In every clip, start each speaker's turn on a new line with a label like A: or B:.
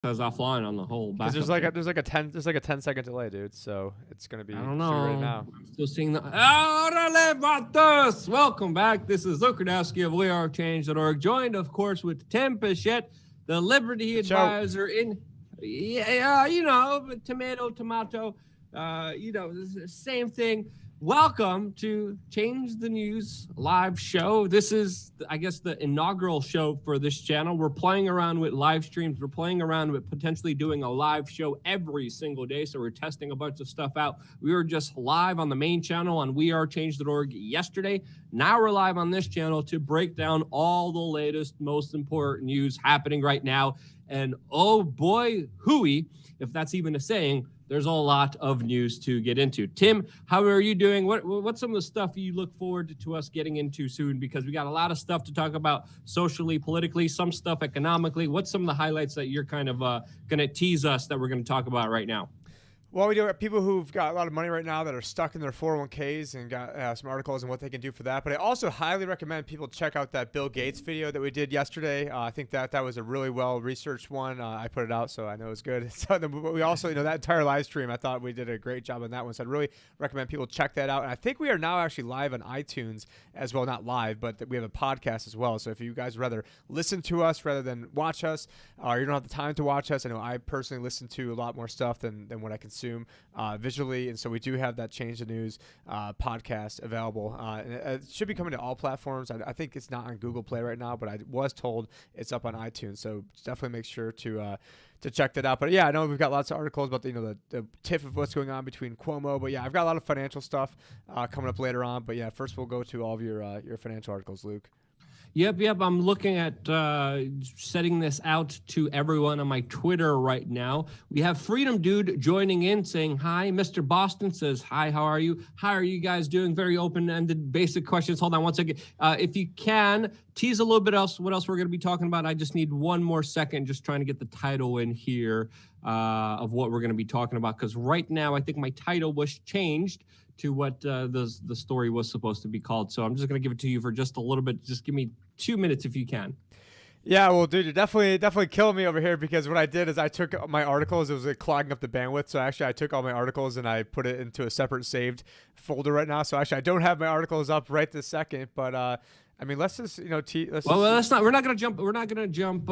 A: Because offline on the whole
B: Because
A: backup thing.
B: there's like a 10 second delay, dude. So it's gonna
A: I
B: be
A: don't
B: should be ready
A: know.
B: now.
A: I'm still seeing the LIBERATE. Welcome back. This is Luke Radowski of WeAreChange.org, joined, of course, with Tim Pichette, the Liberty
B: Watch out.
A: Advisor in, tomato, same thing. Welcome to Change the News live show. This is, I guess, the inaugural show for this channel. We're playing around with live streams. We're playing around with potentially doing a live show every single day. So we're testing a bunch of stuff out. We were just live on the main channel on wearechange.org yesterday. Now we're live on this channel to break down all the latest, most important news happening right now. And oh boy, hooey, if that's even a saying, there's a lot of news to get into. Tim, how are you doing? What's some of the stuff you look forward to us getting into soon? Because we got a lot of stuff to talk about socially, politically, some stuff economically. What's some of the highlights that you're kind of going to tease us that we're going to talk about right now?
B: Well, we do have people who've got a lot of money right now that are stuck in their 401ks and got some articles on what they can do for that. But I also highly recommend people check out that Bill Gates video that we did yesterday. I think that was a really well-researched one. I put it out, so I know it's good. So we also, that entire live stream, I thought we did a great job on that one. So I'd really recommend people check that out. And I think we are now actually live on iTunes as well. Not live, but we have a podcast as well. So if you guys rather listen to us rather than watch us, or you don't have the time to watch us, I know I personally listen to a lot more stuff than what I consume visually, and so we do have that Change the News podcast available. And it should be coming to all platforms. I think it's not on Google Play right now, but I was told it's up on iTunes, so definitely make sure to check that out. But yeah, I know we've got lots of articles about the tiff of what's going on between Cuomo. But yeah, I've got a lot of financial stuff coming up later on. But yeah, first we'll go to all of your financial articles, Luke.
A: Yep. I'm looking at setting this out to everyone on my Twitter right now. We have Freedom Dude joining in saying hi. Mr. Boston says hi. How are you? How are you guys doing? Very open-ended, basic questions. Hold on one second. If you can, tease a little bit else. What else we're going to be talking about? I just need one more second. Just trying to get the title in here of what we're going to be talking about. Because right now, I think my title was changed to what the story was supposed to be called. So I'm just going to give it to you for just a little bit. Just give me 2 minutes if you can.
B: Yeah, well, dude, you're definitely killing me over here, because what I did is I took my articles. It was like clogging up the bandwidth. So actually, I took all my articles and I put it into a separate saved folder right now. So actually, I don't have my articles up right this second, but I mean, let's just
A: let's not. We're not gonna jump. We're not gonna jump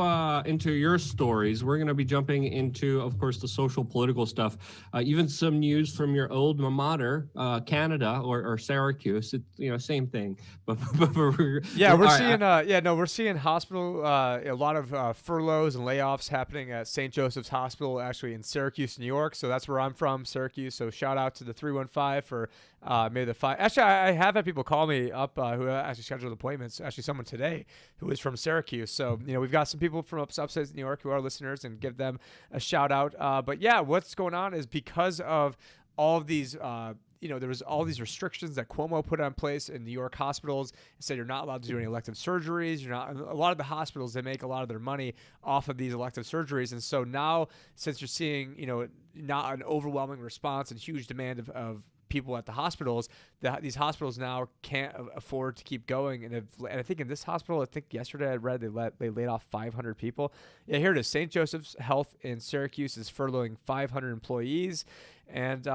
A: into your stories. We're gonna be jumping into, of course, the social political stuff. Even some news from your old alma mater, Canada or Syracuse. Same thing. But
B: we're seeing hospital a lot of furloughs and layoffs happening at St. Joseph's Hospital, actually in Syracuse, New York. So that's where I'm from, Syracuse. So shout out to the 315 for maybe the 5. Actually, I have had people call me up who actually scheduled appointments. Actually, someone today who is from Syracuse. So, we've got some people from upstate New York who are listeners, and give them a shout out. But yeah, what's going on is because of all of these, there was all these restrictions that Cuomo put in place in New York hospitals. It said you're not allowed to do any elective surgeries. A lot of the hospitals, they make a lot of their money off of these elective surgeries. And so now, since you're seeing, not an overwhelming response and huge demand of people at the hospitals, these hospitals now can't afford to keep going. And I think in this hospital, I think yesterday I read they laid off 500 people. Yeah, here it is. St. Joseph's Health in Syracuse is furloughing 500 employees. And,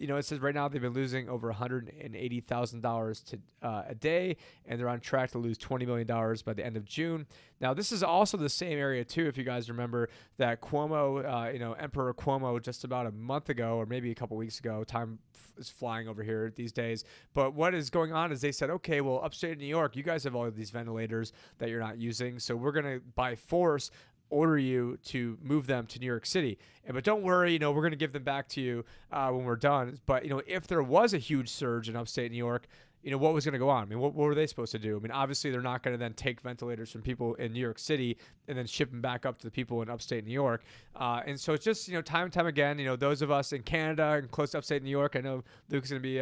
B: it says right now they've been losing over $180,000 a day, and they're on track to lose $20 million by the end of June. Now, this is also the same area, too, if you guys remember, that Cuomo, Emperor Cuomo, just about a month ago, or maybe a couple weeks ago, time is flying over here these days. But what is going on is they said, okay, well, upstate New York, you guys have all of these ventilators that you're not using, so we're going to, by force, order you to move them to New York City. But don't worry, we're going to give them back to you when we're done. But, if there was a huge surge in upstate New York, what was going to go on? I mean, what were they supposed to do? I mean, obviously they're not going to then take ventilators from people in New York City and then ship them back up to the people in upstate New York. And so it's just, time and time again, those of us in Canada and close to upstate New York, I know Luke's going to be,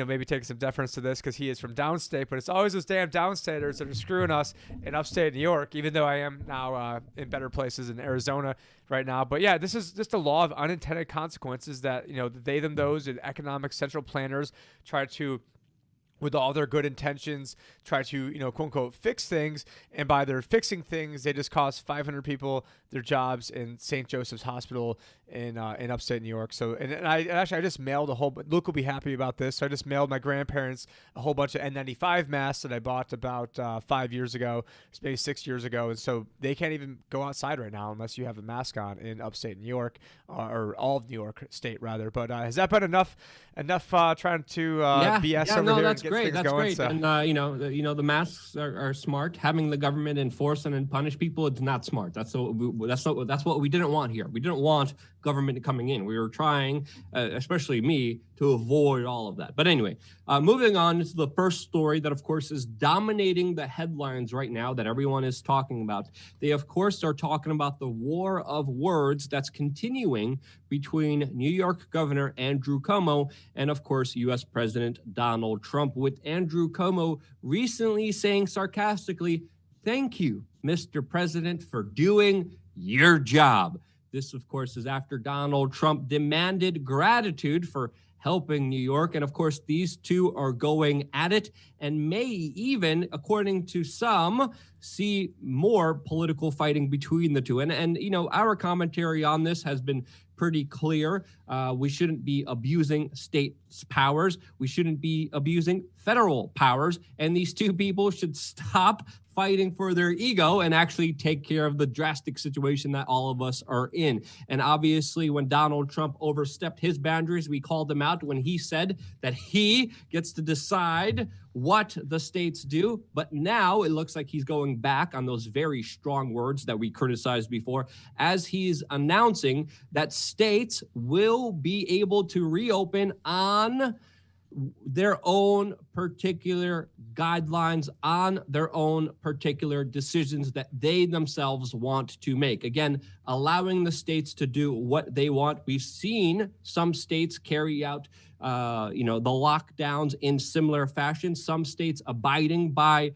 B: maybe taking some deference to this because he is from downstate, but it's always those damn downstaters that are screwing us in upstate New York, even though I am now in better places in Arizona right now. But yeah, this is just a law of unintended consequences that, they, them, those, and economic central planners try to with all their good intentions, try to, quote unquote, fix things. And by their fixing things, they just cost 500 people their jobs in St. Joseph's Hospital in upstate New York. So, and I just mailed a whole, Luke will be happy about this. So I just mailed my grandparents a whole bunch of N95 masks that I bought about 5 years ago, maybe 6 years ago. And so they can't even go outside right now unless you have a mask on in upstate New York, or all of New York State rather. But has that been enough trying to BS over here?
A: That's great. That's
B: going,
A: great.
B: so.
A: And the masks are smart. Having the government enforce and punish people, it's not smart. That's what we didn't want here. We didn't want government coming in. We were trying, especially me, to avoid all of that. But anyway, moving on to the first story that, of course, is dominating the headlines right now that everyone is talking about. They, of course, are talking about the war of words that's continuing between New York Governor Andrew Cuomo and, of course, U.S. President Donald Trump, with Andrew Cuomo recently saying sarcastically, "Thank you, Mr. President, for doing your job." This, of course, is after Donald Trump demanded gratitude for helping New York. And of course, these two are going at it and may even, according to some, see more political fighting between the two. And our commentary on this has been pretty clear. We shouldn't be abusing states' powers. We shouldn't be abusing federal powers. And these two people should stop fighting for their ego and actually take care of the drastic situation that all of us are in. And obviously, when Donald Trump overstepped his boundaries, we called him out when he said that he gets to decide what the states do. But now it looks like he's going back on those very strong words that we criticized before, as he's announcing that states will be able to reopen on their own particular guidelines, on their own particular decisions that they themselves want to make. Again, allowing the states to do what they want. We've seen some states carry out the lockdowns in similar fashion, some states abiding by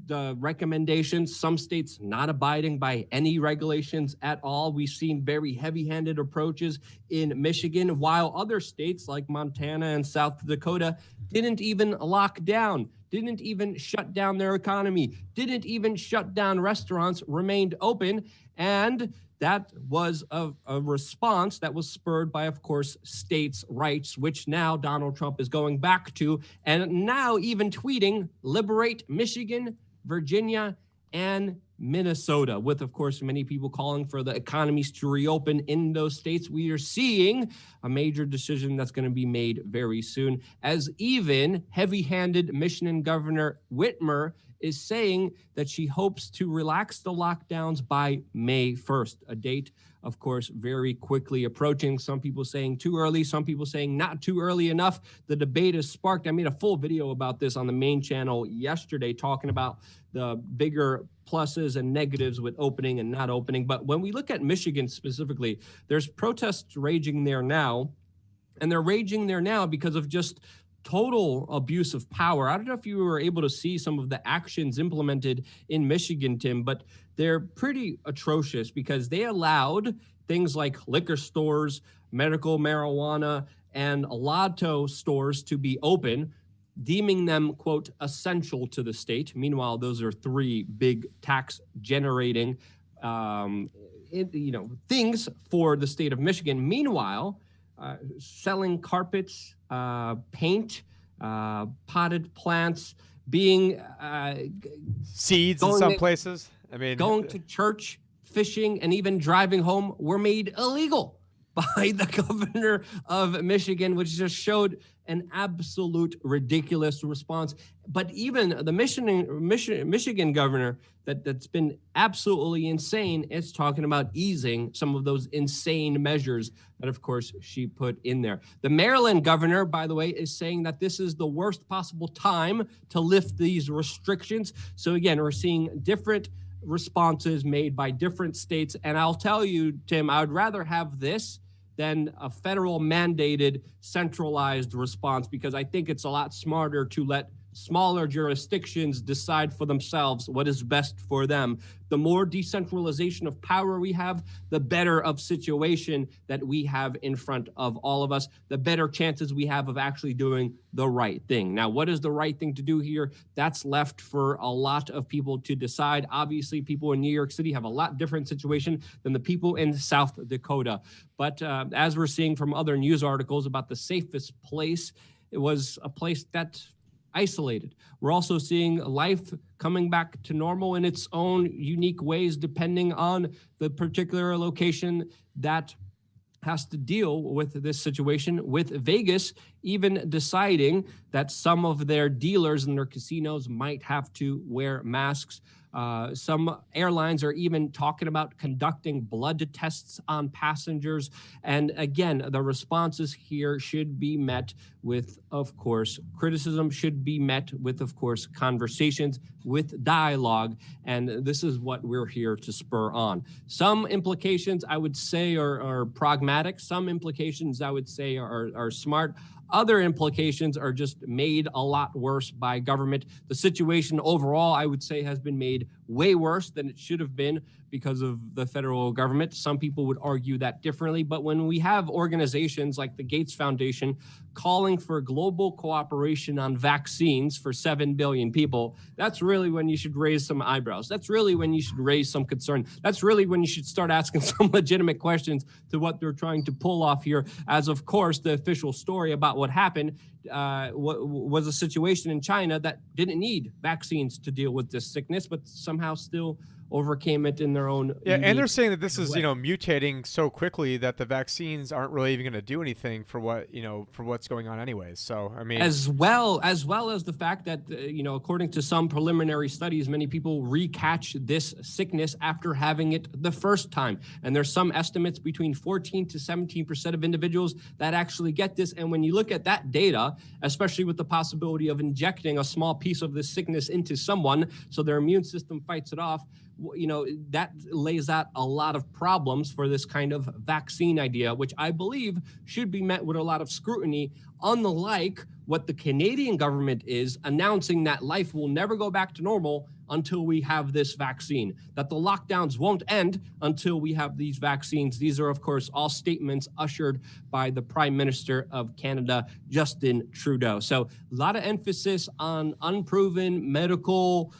A: the recommendations, some states not abiding by any regulations at all. We've seen very heavy-handed approaches in Michigan, while other states like Montana and South Dakota didn't even lock down, didn't even shut down their economy, didn't even shut down restaurants, remained open. And that was a response that was spurred by, of course, states' rights, which now Donald Trump is going back to, and now even tweeting, "Liberate Michigan, Virginia, and Minnesota," with, of course, many people calling for the economies to reopen in those states. We are seeing a major decision that's going to be made very soon, as even heavy-handed Michigan Governor Whitmer is saying that she hopes to relax the lockdowns by May 1st, a date, of course, very quickly approaching. Some people saying too early, some people saying not too early enough. The debate is sparked. I made a full video about this on the main channel yesterday, talking about the bigger pluses and negatives with opening and not opening. But when we look at Michigan specifically, there's protests raging there now, and they're raging there now because of just total abuse of power. I don't know if you were able to see some of the actions implemented in Michigan, Tim, but they're pretty atrocious because they allowed things like liquor stores, medical marijuana, and lotto stores to be open, deeming them, quote, essential to the state. Meanwhile, those are three big tax generating things for the state of Michigan. Meanwhile, selling carpets, paint, potted plants, being
B: seeds in some places. I mean,
A: going to church, fishing, and even driving home were made illegal by the governor of Michigan, which just showed an absolute ridiculous response. But even the Michigan governor that's been absolutely insane is talking about easing some of those insane measures that, of course, she put in there. The Maryland governor, by the way, is saying that this is the worst possible time to lift these restrictions. So again, we're seeing different responses made by different states. And I'll tell you, Tim, I would rather have this than a federal mandated centralized response, because I think it's a lot smarter to let smaller jurisdictions decide for themselves what is best for them. The more decentralization of power we have, the better of situation that we have in front of all of us, the better chances we have of actually doing the right thing. Now, what is the right thing to do here? That's left for a lot of people to decide. Obviously, people in New York City have a lot different situation than the people in South Dakota. But as we're seeing from other news articles about the safest place, it was a place that isolated. We're also seeing life coming back to normal in its own unique ways, depending on the particular location that has to deal with this situation, with Vegas even deciding that some of their dealers in their casinos might have to wear masks. Some airlines are even talking about conducting blood tests on passengers. And again, the responses here should be met with, of course, criticism, should be met with, of course, conversations, with dialogue. And this is what we're here to spur on. Some implications, I would say, are pragmatic. Some implications, I would say, are smart. Other implications are just made a lot worse by government. The situation overall, I would say, has been made way worse than it should have been because of the federal government. Some people would argue that differently, but when we have organizations like the Gates Foundation calling for global cooperation on vaccines for 7 billion people, that's really when you should raise some eyebrows. That's really when you should raise some concern. That's really when you should start asking some legitimate questions to what they're trying to pull off here, as of course the official story about what happened was a situation in China that didn't need vaccines to deal with this sickness, but somehow still overcame it in their own.
B: Yeah, and they're saying that this is, mutating so quickly that the vaccines aren't really even going to do anything for what's going on anyways. So, I mean, as well as the fact that, according to some preliminary studies, many people recatch this sickness after having it the first time. And there's some estimates between 14 to 17% of individuals that actually get this. And when you look at that data, especially with the possibility of injecting a small piece of this sickness into someone so their immune system fights it off, that lays out a lot of problems for this kind of vaccine idea, which I believe should be met with a lot of scrutiny, unlike what the Canadian government is announcing, that life will never go back to normal until we have this vaccine, that the lockdowns won't end until we have these vaccines. These are, of course, all statements ushered by the Prime Minister of Canada, Justin Trudeau. So a lot of emphasis on unproven medical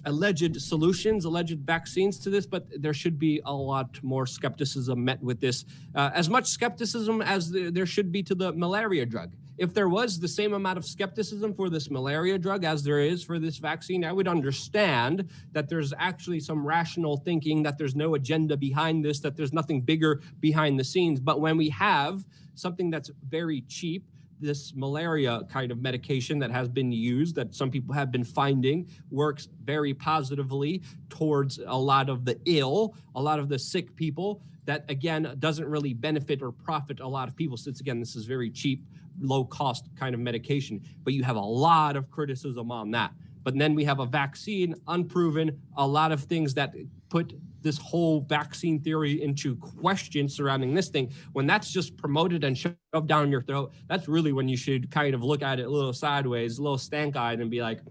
B: alleged solutions, alleged vaccines to this, but there should be a lot more skepticism met with this. As much skepticism as there should be to the malaria drug. If there was the same amount of skepticism for this malaria drug as there is for this vaccine, I would understand that there's actually some rational thinking, that there's no agenda behind this, that there's nothing bigger behind the scenes. But when we have something that's very cheap, this malaria kind of medication that has been used, that some people have been finding works very positively towards a lot of the ill, a lot of the sick people, that again doesn't really benefit or profit a lot of people, since again this is very cheap, low cost kind of medication. But you have a lot of criticism on that. But then we have a vaccine, unproven, a lot of things that put this whole vaccine theory into question surrounding this thing. When that's just promoted and shoved down your throat, that's really when you should kind of look at it a little sideways, a little stank-eyed, and be like,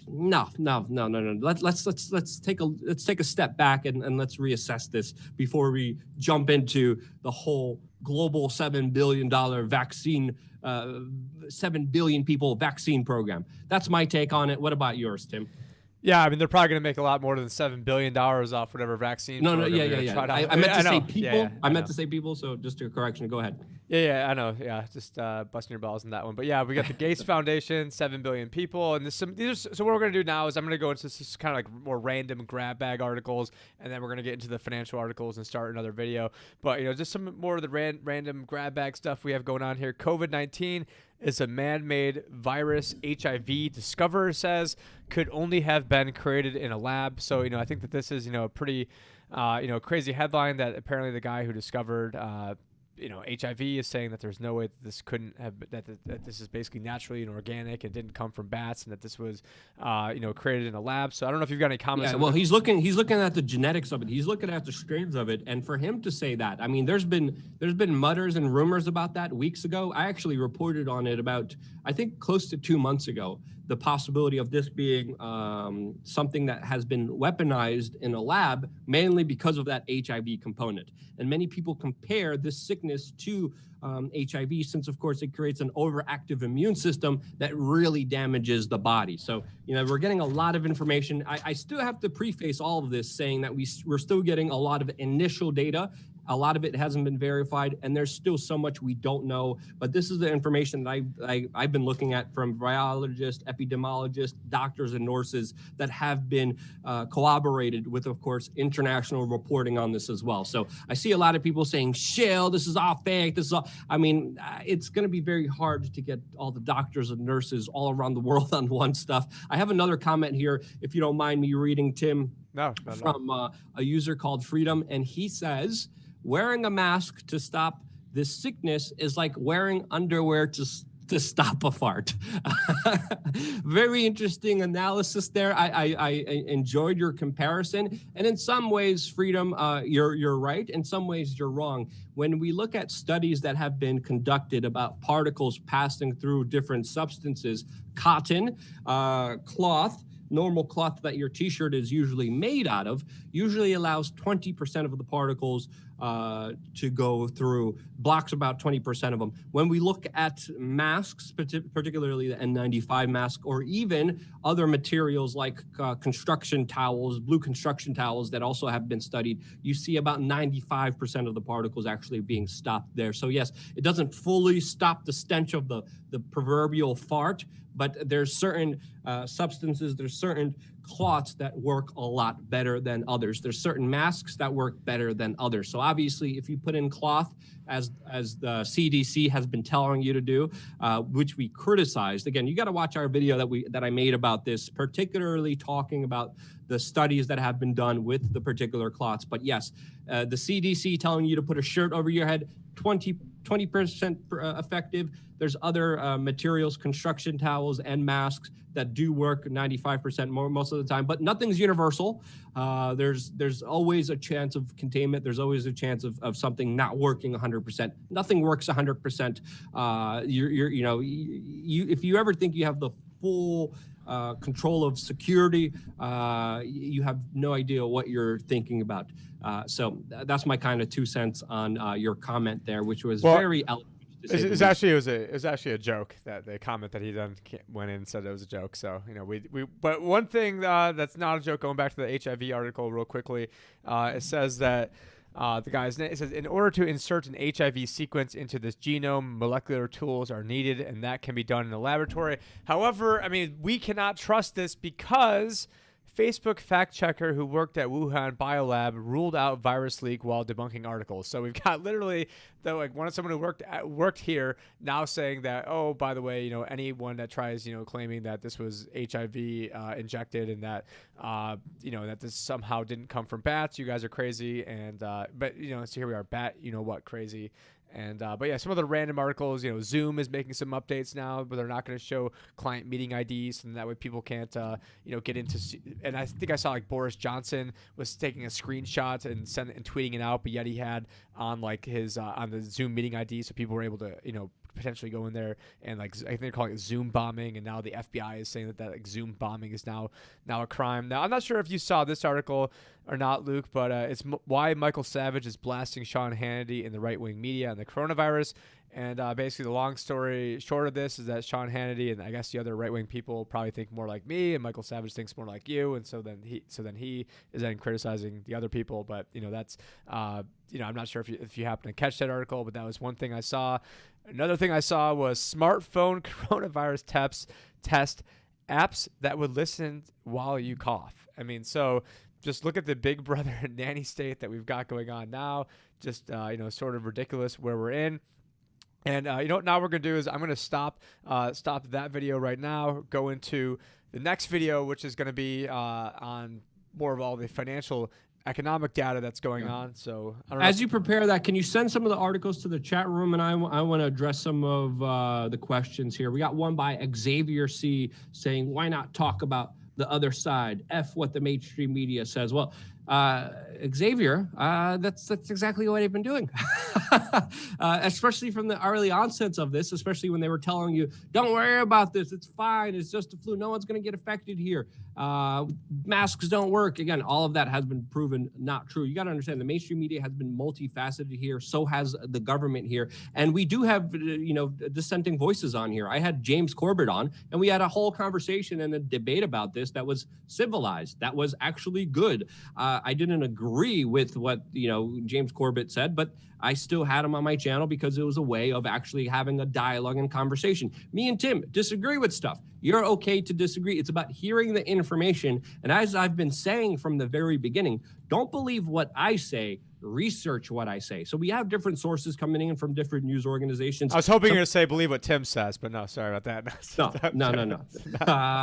B: no. Let's take a step back and let's reassess this before we jump into the whole global $7 billion vaccine, 7 billion people vaccine program. That's my take on it. What about yours, Tim? Yeah, I mean, they're probably going to make a lot more than $7 billion off whatever vaccine.
A: No, yeah. I meant to say people. I meant to say people, so just a correction. Go ahead.
B: Yeah, I know. Yeah, just busting your balls on that one. But yeah, we got the Gates Foundation, 7 billion people. And so what we're going to do now is I'm going to go into this kind of like more random grab bag articles, and then we're going to get into the financial articles and start another video. But, just some more of the random grab bag stuff we have going on here. COVID-19 is a man-made virus, HIV discoverer says, could only have been created in a lab. So, I think that this is, a pretty, crazy headline that apparently the guy who discovered, HIV is saying that there's no way that this couldn't have that this is basically naturally and organic and didn't come from bats, and that this was created in a lab. So I don't know if you've got any comments.
A: Yeah, well, he's looking at the genetics of it. He's looking at the strains of it, and for him to say that, I mean, there's been mutters and rumors about that weeks ago. I actually reported on it about, I think, close to 2 months ago, the possibility of this being something that has been weaponized in a lab, mainly because of that HIV component. And many people compare this sickness to HIV, since of course it creates an overactive immune system that really damages the body. So, we're getting a lot of information. I still have to preface all of this saying that we're still getting a lot of initial data. A lot of it hasn't been verified, and there's still so much we don't know. But this is the information that I've been looking at from biologists, epidemiologists, doctors, and nurses that have been corroborated with, of course, international reporting on this as well. So I see a lot of people saying, "Shill, this is all fake. This is all." I mean, it's going to be very hard to get all the doctors and nurses all around the world on one stuff. I have another comment here, if you don't mind me reading, Tim.
B: No.
A: From a user called Freedom, and he says, wearing a mask to stop this sickness is like wearing underwear to stop a fart. Very interesting analysis there. I enjoyed your comparison. And in some ways, Freedom, you're right. In some ways, you're wrong. When we look at studies that have been conducted about particles passing through different substances, cotton, cloth, normal cloth that your t-shirt is usually made out of, usually allows 20% of the particles to go through, blocks about 20% of them. When we look at masks, particularly the N95 mask, or even other materials like construction towels, blue construction towels that also have been studied, you see about 95% of the particles actually being stopped there. So yes, it doesn't fully stop the stench of the proverbial fart, but there's certain substances, there's certain cloths that work a lot better than others. There's certain masks that work better than others. So obviously, if you put in cloth, as the CDC has been telling you to do, which we criticized. Again, you got to watch our video that I made about this, particularly talking about the studies that have been done with the particular cloths. But yes, the CDC telling you to put a shirt over your head, 20% effective. There's other materials, construction towels and masks that do work 95% more most of the time, but nothing's universal. There's always a chance of containment. There's always a chance of something not working 100%. Nothing works 100%. If you ever think you have the full control of security, you have no idea what you're thinking about. So that's my kind of 2 cents on your comment there, which was very eloquent.
B: It was actually a joke, that the comment that he then went in and said it was a joke. So but one thing that's not a joke, going back to the HIV article real quickly, it says that the guy's name, it says, in order to insert an HIV sequence into this genome, molecular tools are needed, and that can be done in a laboratory. However, I mean, we cannot trust this because Facebook fact checker who worked at Wuhan Biolab ruled out virus leak while debunking articles. So we've got literally someone who worked here now saying that, oh, by the way, anyone that tries, claiming that this was HIV injected and that, that this somehow didn't come from bats, you guys are crazy. And but so here we are, crazy. And but yeah, some of the random articles, Zoom is making some updates now, but they're not going to show client meeting IDs, and that way people can't get into. And I think I saw Boris Johnson was taking a screenshot and tweeting it out, but yet he had on his on the Zoom meeting ID, so people were able to potentially go in there and I think they're calling it Zoom bombing, and now the FBI is saying that Zoom bombing is now a crime. Now I'm not sure if you saw this article or not, Luke, but it's why Michael Savage is blasting Sean Hannity in the right-wing media on the coronavirus. And basically the long story short of this is that Sean Hannity and I guess the other right-wing people probably think more like me, and Michael Savage thinks more like you, and so then he is then criticizing the other people. But that's I'm not sure if you happen to catch that article, but that was one thing I saw. Another thing I saw was smartphone coronavirus test apps that would listen while you cough. I mean, so just look at the big brother nanny state that we've got going on now. Just sort of ridiculous where we're in. And what now we're going to do is I'm going to stop that video right now, go into the next video, which is going to be on more of all the financial economic data that's going on. So I don't know.
A: As you prepare that, can you send some of the articles to the chat room? And I want to address some of the questions here. We got one by Xavier C saying, why not talk about the other side? F what the mainstream media says. Well, Xavier, that's exactly what I've been doing, especially from the early onsets of this, especially when they were telling you, don't worry about this. It's fine. It's just a flu. No one's going to get affected here. Masks don't work. Again, all of that has been proven not true. You got to understand the mainstream media has been multifaceted here. So has the government here. And we do have, dissenting voices on here. I had James Corbett on, and we had a whole conversation and a debate about this that was civilized. That was actually good. I didn't agree with what, James Corbett said, but I still had him on my channel because it was a way of actually having a dialogue and conversation. Me and Tim disagree with stuff. You're okay to disagree. It's about hearing the information. And as I've been saying from the very beginning, don't believe what I say, research what I say. So we have different sources coming in from different news organizations.
B: I was hoping you were going to say believe what Tim says, but no, sorry about that.
A: No.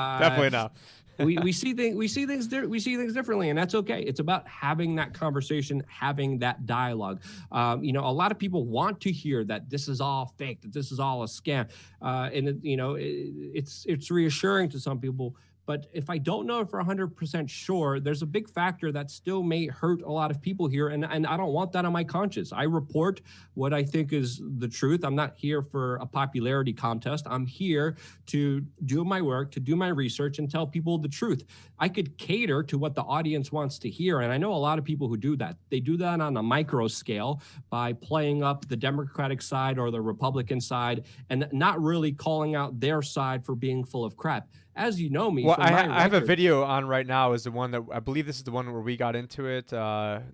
B: Definitely no.
A: we see things differently, and that's okay. It's about having that conversation, having that dialogue. A lot of people want to hear that this is all fake, that this is all a scam, and it's reassuring to some people. But if I don't know for 100% sure, there's a big factor that still may hurt a lot of people here. And I don't want that on my conscience. I report what I think is the truth. I'm not here for a popularity contest. I'm here to do my work, to do my research, and tell people the truth. I could cater to what the audience wants to hear. And I know a lot of people who do that. They do that on a micro scale by playing up the Democratic side or the Republican side and not really calling out their side for being full of crap. As you know me.
B: Well, I have a video on right now. Is the one that I believe this is the one where we got into it.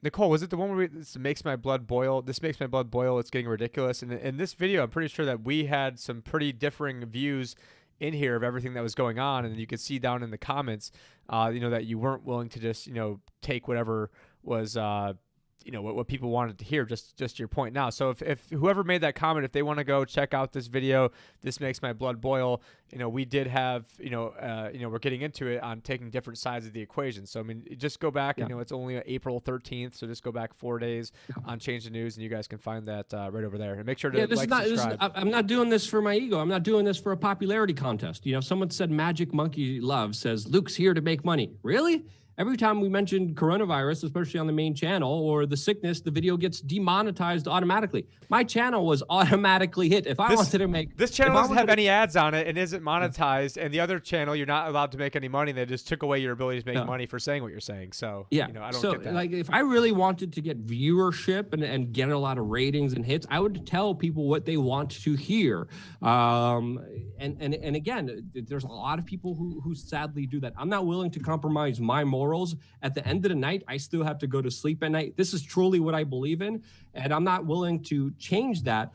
B: Nicole, was it the one where this makes my blood boil? This makes my blood boil. It's getting ridiculous. And in this video, I'm pretty sure that we had some pretty differing views in here of everything that was going on. And you could see down in the comments, that you weren't willing to just, take whatever was, what people wanted to hear, just your point now. So if whoever made that comment, if they want to go check out this video, this makes my blood boil, we did have, we're getting into it on taking different sides of the equation. So, I mean, just go back, it's only April 13th. So just go back 4 days on Change the News and you guys can find that right over there. And make sure to subscribe.
A: I'm not doing this for my ego. I'm not doing this for a popularity contest. Someone said Magic Monkey Love says, Luke's here to make money. Really? Every time we mention coronavirus, especially on the main channel, or the sickness, the video gets demonetized automatically. My channel was automatically hit. If I wanted to make...
B: This channel doesn't have any ads on it and isn't monetized, and the other channel, you're not allowed to make any money. They just took away your ability to make money for saying what you're saying. So, I don't get that. Like,
A: if I really wanted to get viewership and get a lot of ratings and hits, I would tell people what they want to hear. And again, there's a lot of people who sadly do that. I'm not willing to compromise my morals. At the end of the night, I still have to go to sleep at night. This is truly what I believe in, and I'm not willing to change that.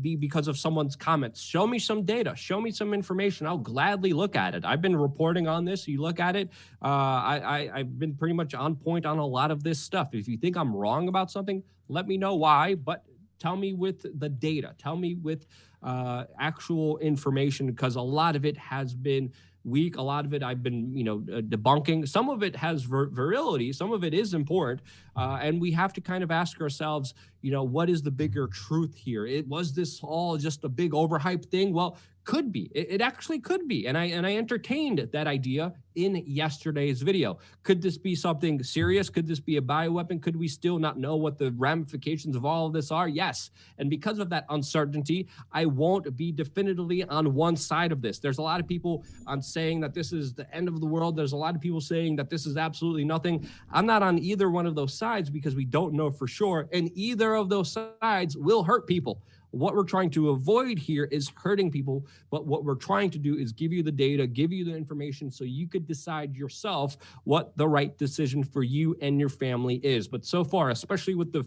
A: Be because of someone's comments. Show me some data. Show me some information. I'll gladly look at it. I've been reporting on this. You look at it. I've been pretty much on point on a lot of this stuff. If you think I'm wrong about something, let me know why. But tell me with the data. Tell me with actual information, because a lot of it has been weak. A lot of it I've been, debunking. Some of it has virility. Some of it is important. And we have to kind of ask ourselves, what is the bigger truth here? Was this all just a big overhyped thing? Well, could be. It actually could be. And I entertained that idea in yesterday's video. Could this be something serious? Could this be a bioweapon? Could we still not know what the ramifications of all of this are? Yes. And because of that uncertainty, I won't be definitively on one side of this. There's a lot of people saying that this is the end of the world. There's a lot of people saying that this is absolutely nothing. I'm not on either one of those sides because we don't know for sure. And either of those sides will hurt people. What we're trying to avoid here is hurting people, but what we're trying to do is give you the data, give you the information so you could decide yourself what the right decision for you and your family is. But so far, especially with the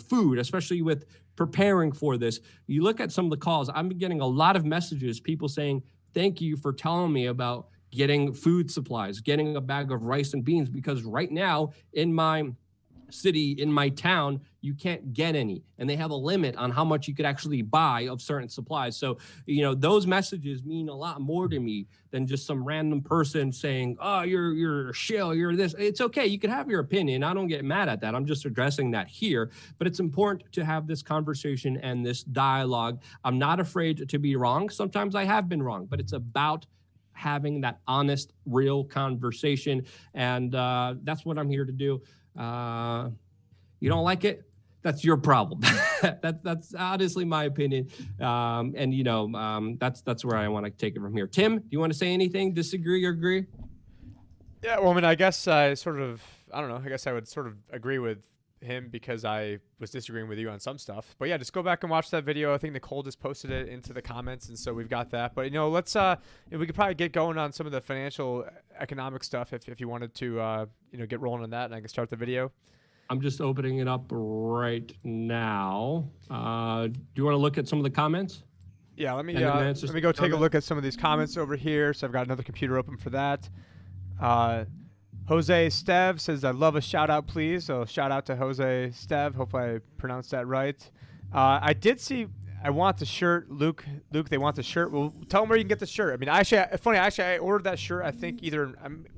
A: food, especially with preparing for this, you look at some of the calls, I'm getting a lot of messages, people saying, thank you for telling me about getting food supplies, getting a bag of rice and beans, because right now in my city, in my town, you can't get any, and they have a limit on how much you could actually buy of certain supplies. So, those messages mean a lot more to me than just some random person saying, oh, you're a shill, you're this. It's okay. You can have your opinion. I don't get mad at that. I'm just addressing that here, but it's important to have this conversation and this dialogue. I'm not afraid to be wrong. Sometimes I have been wrong, but it's about having that honest, real conversation. And that's what I'm here to do. You don't like it? That's your problem. That's honestly my opinion. That's where I want to take it from here. Tim, do you want to say anything? Disagree or agree?
B: Yeah, well, I mean, I guess I don't know. I guess I would sort of agree with him because I was disagreeing with you on some stuff. But yeah, just go back and watch that video. I think Nicole just posted it into the comments, and so we've got that. But let's we could probably get going on some of the financial economic stuff if you wanted to get rolling on that, and I can start the video.
A: I'm just opening it up right now. Do you want to look at some of the comments?
B: Yeah, let me go take a look at some of these comments over here. So I've got another computer open for that. Jose Stev says, I love a shout out, please. So shout out to Jose Stev. Hopefully I pronounced that right. I did see, I want the shirt. Luke, they want the shirt. Well, tell them where you can get the shirt. I mean, I ordered that shirt. I think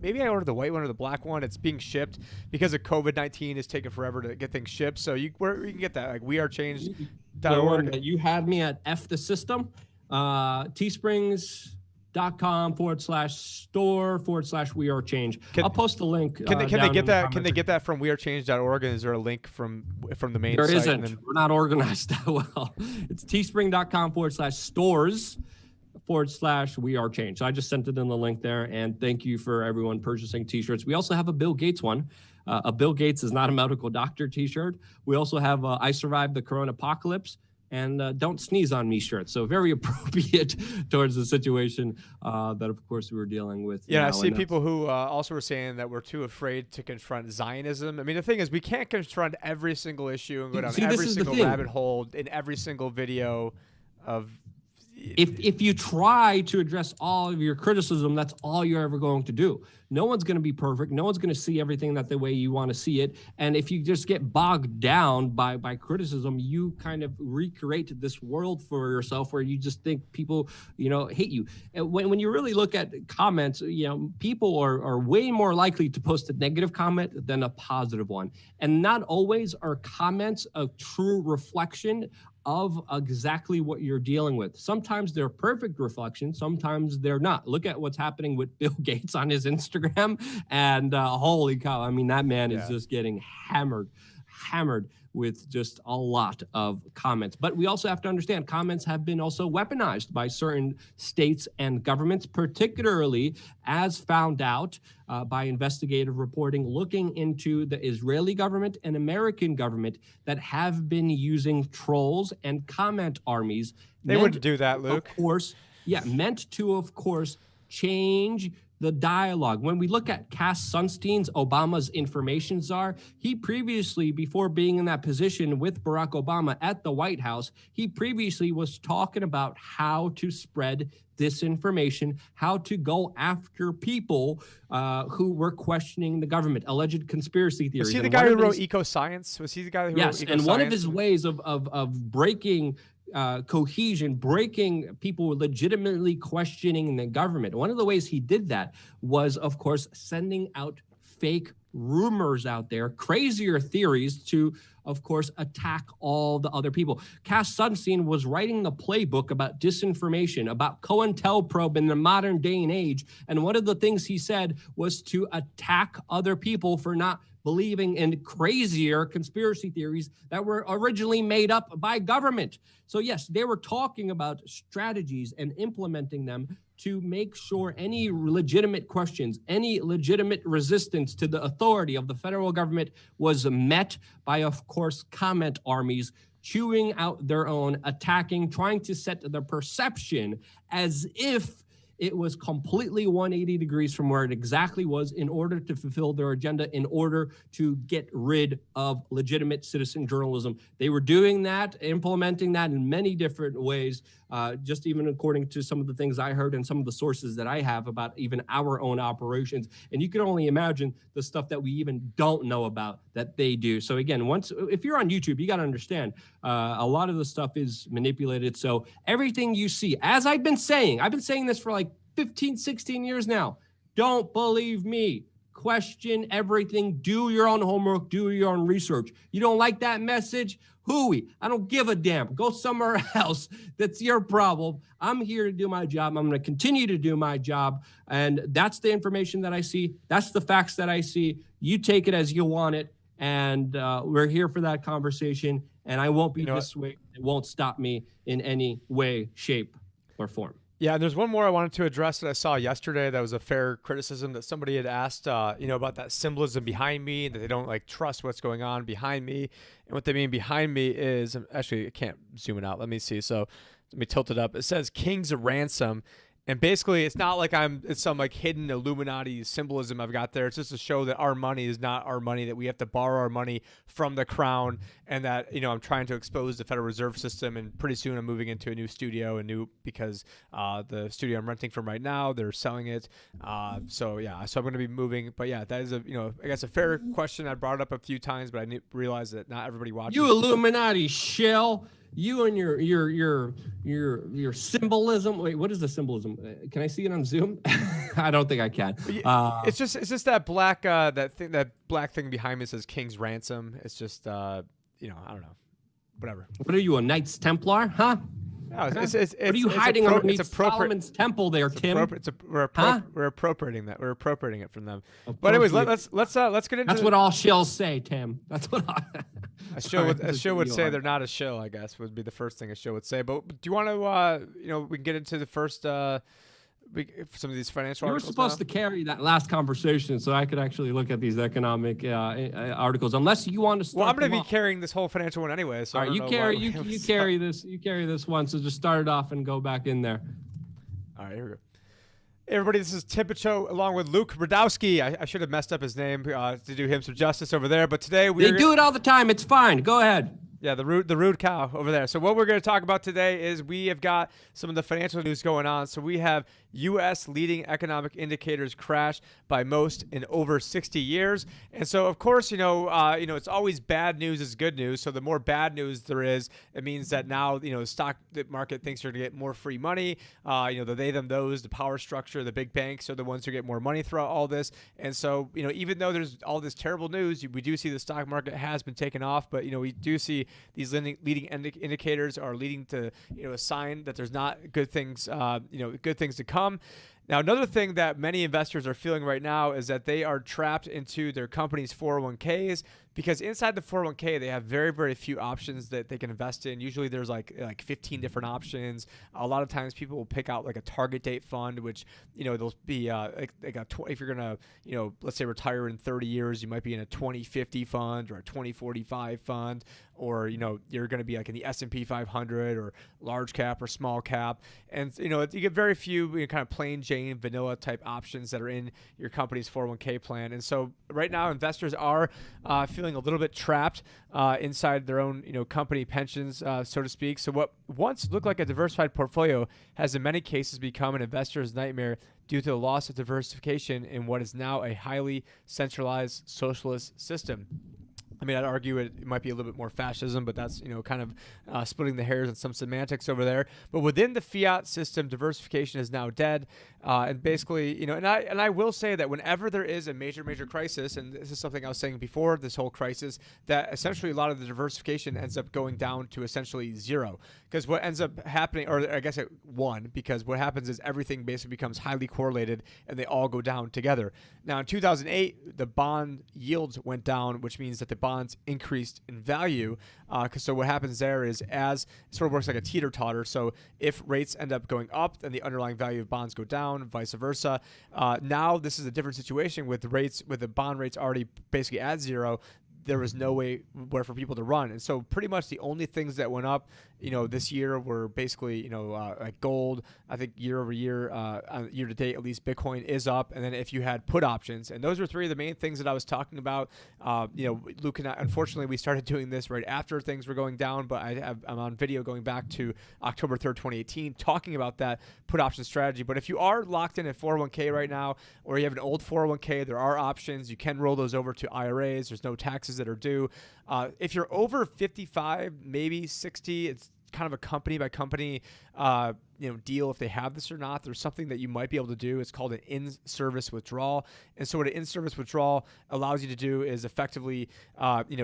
B: maybe I ordered the white one or the black one. It's being shipped because of COVID-19. It's taken forever to get things shipped. So where you can get that, like wearechange.org.
A: The one that you had me at F the system, teesprings.com/store/wearechange. I'll post the link.
B: Can they get that? Can they get that from wearechange.org? And is there a link from the main
A: site?
B: There
A: isn't. We're not organized that well. It's teespring.com/stores/wearechange. So I just sent it in the link there. And thank you for everyone purchasing t-shirts. We also have a Bill Gates one. A Bill Gates is not a medical doctor t-shirt. We also have I survived the Corona apocalypse and don't sneeze on me shirt. So very appropriate towards the situation that, of course, we were dealing with.
B: Yeah, I see people who also were saying that we're too afraid to confront Zionism. I mean, the thing is, we can't confront every single issue and go down every single rabbit hole in every single video of...
A: If you try to address all of your criticism, that's all you're ever going to do. No one's going to be perfect. No one's going to see everything the way you want to see it. And if you just get bogged down by criticism, you kind of recreate this world for yourself where you just think people, hate you. And when you really look at comments, people are way more likely to post a negative comment than a positive one. And not always are comments a true reflection of exactly what you're dealing with. Sometimes they're perfect reflection, sometimes they're not. Look at what's happening with Bill Gates on his Instagram, and holy cow, I mean, that man is just getting hammered with just a lot of comments. But we also have to understand comments have been also weaponized by certain states and governments, particularly as found out by investigative reporting looking into the Israeli government and American government that have been using trolls and comment armies.
B: They wouldn't do that, Luke.
A: Of course, meant to, of course, change the dialogue. When we look at Cass Sunstein's Obama's information czar, he previously, before being in that position with Barack Obama at the White House, he previously was talking about how to spread disinformation, how to go after people who were questioning the government, alleged conspiracy theories.
B: Was he the guy who wrote Eco-Science? Was he the guy who wrote Eco-Science?
A: Yes, and one of his ways of breaking cohesion, breaking people legitimately questioning the government. One of the ways he did that was, of course, sending out fake rumors out there, crazier theories to, of course, attack all the other people. Cass Sunstein was writing the playbook about disinformation, about COINTELPRO in the modern day and age. And one of the things he said was to attack other people for not believing in crazier conspiracy theories that were originally made up by government. So yes, they were talking about strategies and implementing them to make sure any legitimate questions, any legitimate resistance to the authority of the federal government was met by, of course, comment armies chewing out their own, attacking, trying to set the perception as if it was completely 180 degrees from where it exactly was in order to fulfill their agenda, in order to get rid of legitimate citizen journalism. They were doing that, implementing that in many different ways. just even according to some of the things I heard and some of the sources that I have about even our own operations. And you can only imagine the stuff that we even don't know about that they do. So again, if you're on YouTube, you got to understand a lot of the stuff is manipulated. So everything you see, as I've been saying this for like 15, 16 years now, don't believe me. Question everything. Do your own homework. Do your own research. You don't like that message? Hooey. I don't give a damn. Go somewhere else. That's your problem. I'm here to do my job. I'm going to continue to do my job. And that's the information that I see. That's the facts that I see. You take it as you want it. And we're here for that conversation. And I won't be dissuaded. It won't stop me in any way, shape, or form.
B: Yeah, and there's one more I wanted to address that I saw yesterday that was a fair criticism that somebody had asked, about that symbolism behind me, that they don't like trust what's going on behind me. And what they mean behind me is, actually, I can't zoom it out. Let me see. So let me tilt it up. It says King's Ransom. And basically, it's not like it's some like hidden Illuminati symbolism I've got there. It's just to show that our money is not our money, that we have to borrow our money from the crown, and that, I'm trying to expose the Federal Reserve System. And pretty soon I'm moving into a new studio, because the studio I'm renting from right now, they're selling it. So I'm going to be moving. But yeah, that is I guess a fair question. I brought it up a few times, but I realized that not everybody watches.
A: You Illuminati shell. You and your symbolism. Wait, what is the symbolism? Can I see it on Zoom? I don't think I can.
B: It's just that black that black thing behind me says King's Ransom. It's just I don't know, whatever.
A: What are you, a Knights Templar? Huh?
B: No, what
A: are you hiding underneath Solomon's temple there, Tim?
B: We're appropriating that. We're appropriating it from them. But anyways, let's get into.
A: That's what all shills say, Tim. That's what
B: a shill would say. They're not a shill, I guess, would be the first thing a shill would say. But do you want to we can get into the first some of these financial articles.
A: You were supposed to carry that last conversation so I could actually look at these economic articles, unless you want to start.
B: Well, I'm going to be carrying this whole financial one anyway. So
A: all right, you carry this one. So just start it off and go back in there.
B: All right, here we go. Hey everybody, this is Tim Picciott along with Luke Radowski. I should have messed up his name to do him some justice over there, but today
A: they do it all the time. It's fine. Go ahead.
B: Yeah, the rude cow over there. So what we're going to talk about today is we have got some of the financial news going on. So we have U.S. leading economic indicators crash by most in over 60 years. And so, of course, it's always bad news is good news. So the more bad news there is, it means that now, the stock market thinks they're going to get more free money. The they, them, those, the power structure, the big banks are the ones who get more money throughout all this. And so, even though there's all this terrible news, we do see the stock market has been taken off. But, we do see these leading indicators are leading to, a sign that there's not good things, good things to come. Now, another thing that many investors are feeling right now is that they are trapped into their company's 401ks, because inside the 401k, they have very, very few options that they can invest in. Usually there's like 15 different options. A lot of times people will pick out like a target date fund, which, they'll be if you're going to, let's say retire in 30 years, you might be in a 2050 fund or a 2045 fund, or, you're going to be like in the S&P 500 or large cap or small cap. And, you get very few kind of plain Jane vanilla type options that are in your company's 401k plan. And so right now investors are feeling a little bit trapped inside their own, company pensions, so to speak. So what once looked like a diversified portfolio has in many cases become an investor's nightmare due to the loss of diversification in what is now a highly centralized socialist system. I mean, I'd argue it might be a little bit more fascism, but that's, kind of splitting the hairs and some semantics over there. But within the fiat system, diversification is now dead. And basically, and I will say that whenever there is a major crisis, and this is something I was saying before this whole crisis, that essentially a lot of the diversification ends up going down to essentially zero. Because what ends up happening, or I guess because what happens is everything basically becomes highly correlated and they all go down together. Now, in 2008, the bond yields went down, which means that the bonds increased in value. So what happens there is it sort of works like a teeter-totter. So if rates end up going up, then the underlying value of bonds go down, vice versa. Now this is a different situation with the bond rates already basically at zero. there was no way where for people to run. And so pretty much the only things that went up, this year were basically, like gold. I think year over year, year to date, at least Bitcoin is up. And then if you had put options, and those are three of the main things that I was talking about. Luke and I, unfortunately, we started doing this right after things were going down, but I'm on video going back to October 3rd, 2018, talking about that put option strategy. But if you are locked in at 401k right now, or you have an old 401k, there are options. You can roll those over to IRAs. There's no taxes that are due. If you're over 55, maybe 60, it's kind of a company by company deal if they have this or not. There's something that you might be able to do. It's called an in-service withdrawal. And so what an in-service withdrawal allows you to do is effectively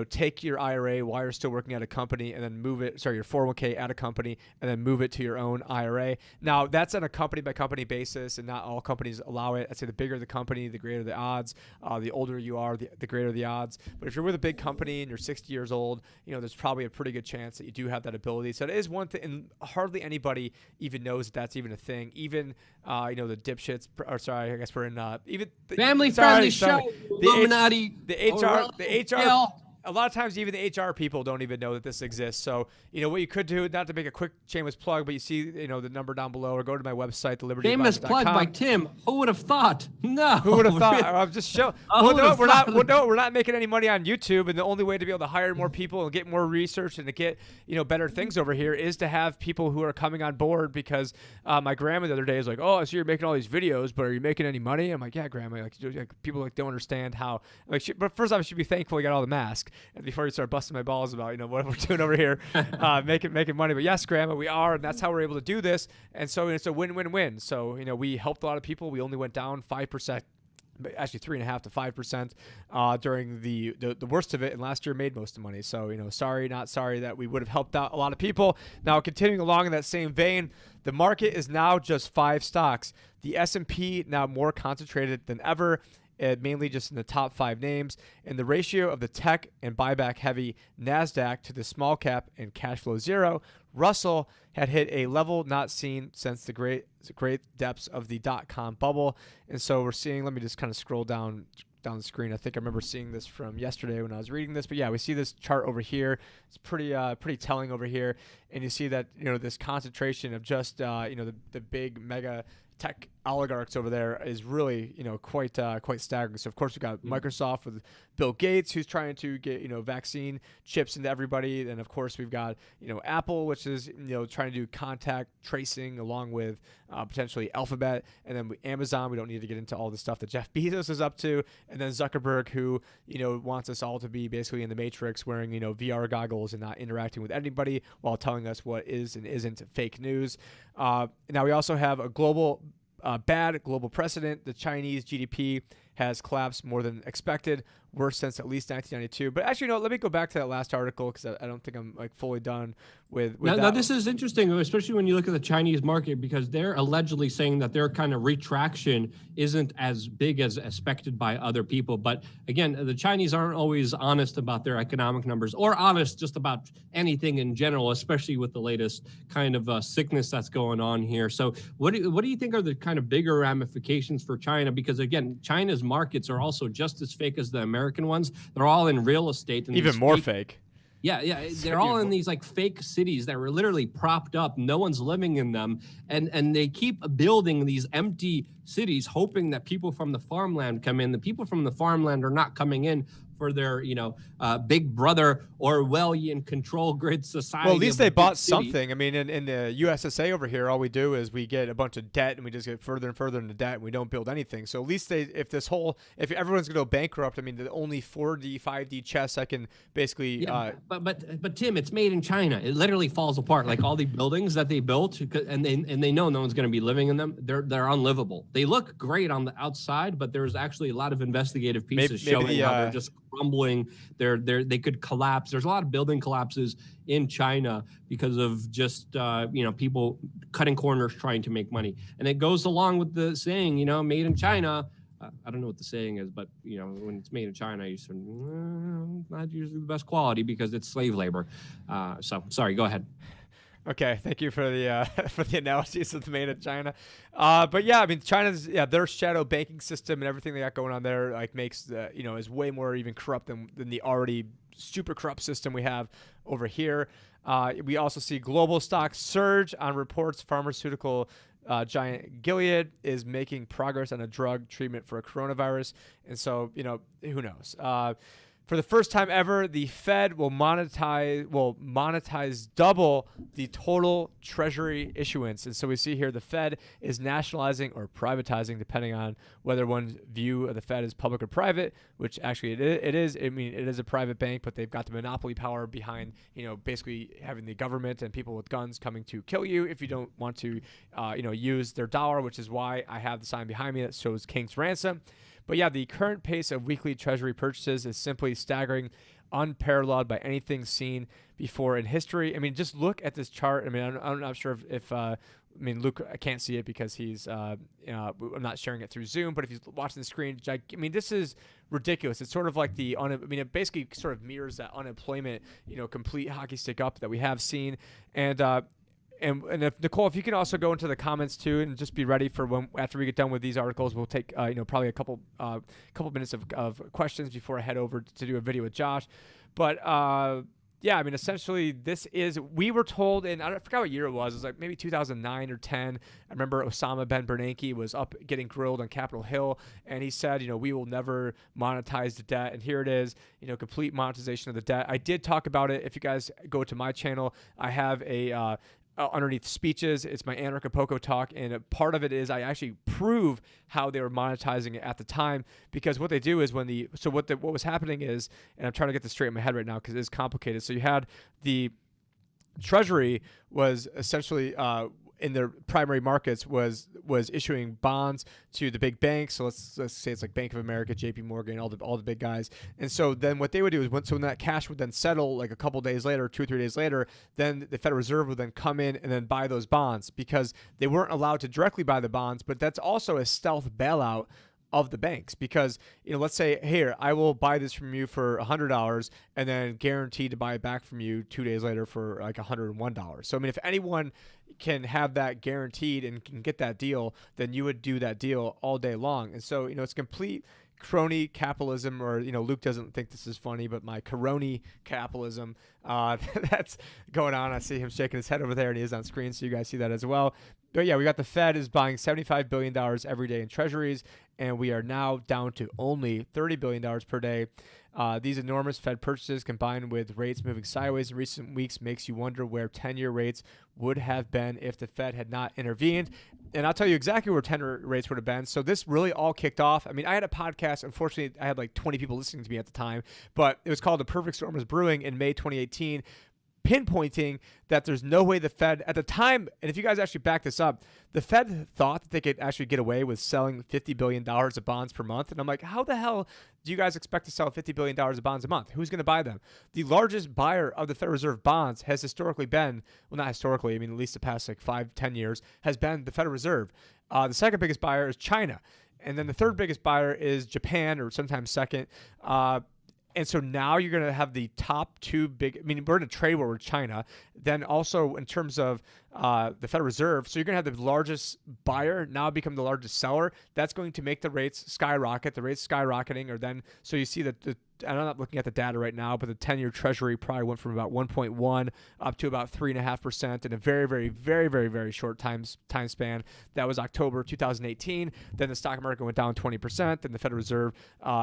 B: take your IRA while you're still working at a company and then move it, your 401k at a company, and then move it to your own IRA. Now, that's on a company by company basis, and not all companies allow it. I'd say the bigger the company, the greater the odds. The older you are, the greater the odds. But if you're with a big company and you're 60 years old, there's probably a pretty good chance that you do have that ability. So it is one thing, and hardly anybody even knows that that's even a thing. Even the dipshits, or sorry, I guess we're in even
A: family-friendly show. Illuminati,
B: the HR. A lot of times, even the HR people don't even know that this exists. So, what you could do, not to make a quick shameless plug, but you see, the number down below, or go to my website, thelibertyadvisor.com.
A: Shameless plug by Tim. Who would have thought? No.
B: Who would have thought? I'm just showing. We're not making any money on YouTube, and the only way to be able to hire more people and get more research and to get, better things over here is to have people who are coming on board. Because my grandma the other day is like, "Oh, so you're making all these videos, but are you making any money?" I'm like, "Yeah, grandma." Like people don't understand how. But first off, I should be thankful we got all the masks. And before you start busting my balls about what we're doing over here, making money. But yes, grandma, we are, and that's how we're able to do this. And so it's a win-win-win. So we helped a lot of people. We only went down 5%. Actually 3.5% to 5% during the worst of it, and last year made most of the money. So sorry, not sorry that we would have helped out a lot of people. Now, continuing along in that same vein, the market is now just 5 stocks. The S&P now more concentrated than ever, mainly just in the top 5 names, and the ratio of the tech and buyback heavy NASDAQ to the small cap and cash flow zero, Russell had hit a level not seen since the great depths of the .com bubble. And so we're seeing, let me just kind of scroll down the screen. I think I remember seeing this from yesterday when I was reading this, but yeah, we see this chart over here. It's pretty telling over here. And you see that, this concentration of just, the big mega tech oligarchs over there is really, quite staggering. So of course we've got Microsoft with Bill Gates, who's trying to get, vaccine chips into everybody. And of course we've got, Apple, which is, trying to do contact tracing along with potentially Alphabet. And then Amazon, we don't need to get into all the stuff that Jeff Bezos is up to. And then Zuckerberg, who, wants us all to be basically in the Matrix wearing, VR goggles and not interacting with anybody while telling us what is and isn't fake news. Now we also have a bad global precedent. The Chinese GDP has collapsed more than expected, worse since at least 1992. But actually, let me go back to that last article because I don't think I'm fully done with that.
A: Now, this is interesting, especially when you look at the Chinese market, because they're allegedly saying that their kind of retraction isn't as big as expected by other people. But again, the Chinese aren't always honest about their economic numbers or honest just about anything in general, especially with the latest kind of sickness that's going on here. So what do you think are the kind of bigger ramifications for China? Because again, China's markets are also just as fake as the American ones. They're all in real estate. And
B: even more fake.
A: Yeah. They're all in these fake cities that were literally propped up. No one's living in them. And they keep building these empty cities, hoping that people from the farmland come in. The people from the farmland are not coming in for their, big brother Orwellian control grid society.
B: Well, at least they bought something. I mean, in the USSA over here, all we do is we get a bunch of debt and we just get further and further into debt and we don't build anything. So at least if everyone's going to go bankrupt, I mean, the only 4D, 5D chess I can basically.
A: Yeah, but Tim, it's made in China. It literally falls apart. Like all the buildings that they built, and they know no one's going to be living in them. They're unlivable. They look great on the outside, but there's actually a lot of investigative pieces showing how they're just crumbling. They could collapse. There's a lot of building collapses in China because of just people cutting corners trying to make money. And it goes along with the saying, made in China. I don't know what the saying is, but when it's made in China, you say not usually the best quality because it's slave labor. So sorry, go ahead.
B: Okay, thank you for the for the analysis of the made in China. But yeah, I mean, China's their shadow banking system and everything they got going on there like makes is way more even corrupt than the already super corrupt system we have over here. We also see global stocks surge on reports pharmaceutical giant Gilead is making progress on a drug treatment for a coronavirus, and so who knows. For the first time ever, the Fed will monetize double the total Treasury issuance. And so we see here the Fed is nationalizing or privatizing, depending on whether one's view of the Fed is public or private, which actually it is. I mean, it is a private bank, but they've got the monopoly power behind, basically having the government and people with guns coming to kill you if you don't want to, use their dollar, which is why I have the sign behind me that shows King's Ransom. But yeah, the current pace of weekly Treasury purchases is simply staggering, unparalleled by anything seen before in history. I mean, just look at this chart. I mean, I'm not sure if Luke, I can't see it because he's, I'm not sharing it through Zoom, but if he's watching the screen, I mean, this is ridiculous. It's sort of like it basically sort of mirrors that unemployment, complete hockey stick up that we have seen. And if Nicole, if you can also go into the comments too, and just be ready for when after we get done with these articles, we'll take probably a couple minutes of questions before I head over to do a video with Josh. But yeah, I mean, essentially, we were told, and I forgot what year it was like maybe 2009 or 10. I remember Osama Ben Bernanke was up getting grilled on Capitol Hill, and he said, we will never monetize the debt. And here it is, complete monetization of the debt. I did talk about it. If you guys go to my channel, I have a underneath speeches, it's my Anarch Acapulco talk, and a part of it is I actually prove how they were monetizing it at the time, because what they do is what was happening is, and I'm trying to get this straight in my head right now because it is complicated. So you had the Treasury was essentially in their primary markets was issuing bonds to the big banks. So let's say it's like Bank of America, JP Morgan, all the big guys. And so then what they would do is when that cash would then settle like a couple days later, 2 or 3 days later, then the Federal Reserve would then come in and then buy those bonds, because they weren't allowed to directly buy the bonds, but that's also a stealth bailout of the banks. Because let's say, here, I will buy this from you for $100 and then guaranteed to buy it back from you 2 days later for like $101. So I mean, if anyone can have that guaranteed and can get that deal, then you would do that deal all day long. And so it's complete crony capitalism, or Luke doesn't think this is funny, but my crony capitalism that's going on. I see him shaking his head over there, and he is on screen, so you guys see that as well. But yeah, we got the Fed is buying $75 billion every day in treasuries, and we are now down to only $30 billion per day. These enormous Fed purchases, combined with rates moving sideways in recent weeks, makes you wonder where 10-year rates would have been if the Fed had not intervened. And I'll tell you exactly where 10-year rates would have been. So this really all kicked off. I mean, I had a podcast. Unfortunately, I had like 20 people listening to me at the time, but it was called The Perfect Storm is Brewing in May 2018. Pinpointing that there's no way the Fed at the time, and if you guys actually back this up, the Fed thought that they could actually get away with selling $50 billion of bonds per month. And I'm like, how the hell do you guys expect to sell $50 billion of bonds a month? Who's going to buy them? The largest buyer of the Federal Reserve bonds has historically been, well, not historically, I mean, at least the past like 5-10 years, has been the Federal Reserve. The second biggest buyer is China. And then the third biggest buyer is Japan, or sometimes second. And so now you're going to have the top two big, I mean, we're in a trade war with China. Then also in terms of the Federal Reserve, so you're going to have the largest buyer now become the largest seller. That's going to make the rates skyrocket. The rates skyrocketing, or then, so you see that I'm not looking at the data right now, but the 10-year Treasury probably went from about 1.1 up to about 3.5% in a very, very, very, very, very short time span. That was October 2018. Then the stock market went down 20%. Then the Federal Reserve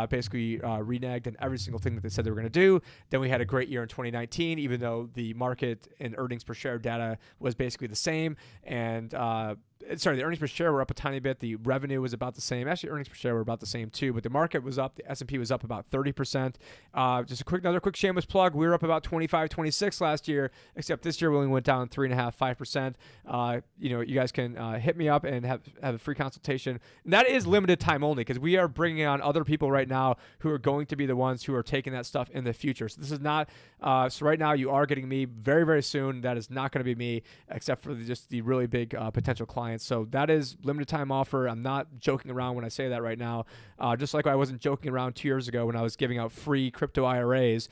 B: basically reneged on every single thing that they said they were going to do. Then we had a great year in 2019, even though the market and earnings per share data was basically the same. And the earnings per share were up a tiny bit. The revenue was about the same. Actually, earnings per share were about the same too, but the market was up. The S&P was up about 30%. Just another quick shameless plug. We were up about 25, 26 last year, except this year we only went down 3.5%, 5%. You guys can hit me up and have a free consultation. And that is limited time only, because we are bringing on other people right now who are going to be the ones who are taking that stuff in the future. So this is not, so right now you are getting me very, very soon. That is not going to be me, except for just the really big potential clients. So that is limited time offer. I'm not joking around when I say that right now. Just like I wasn't joking around 2 years ago when I was giving out free crypto IRAs.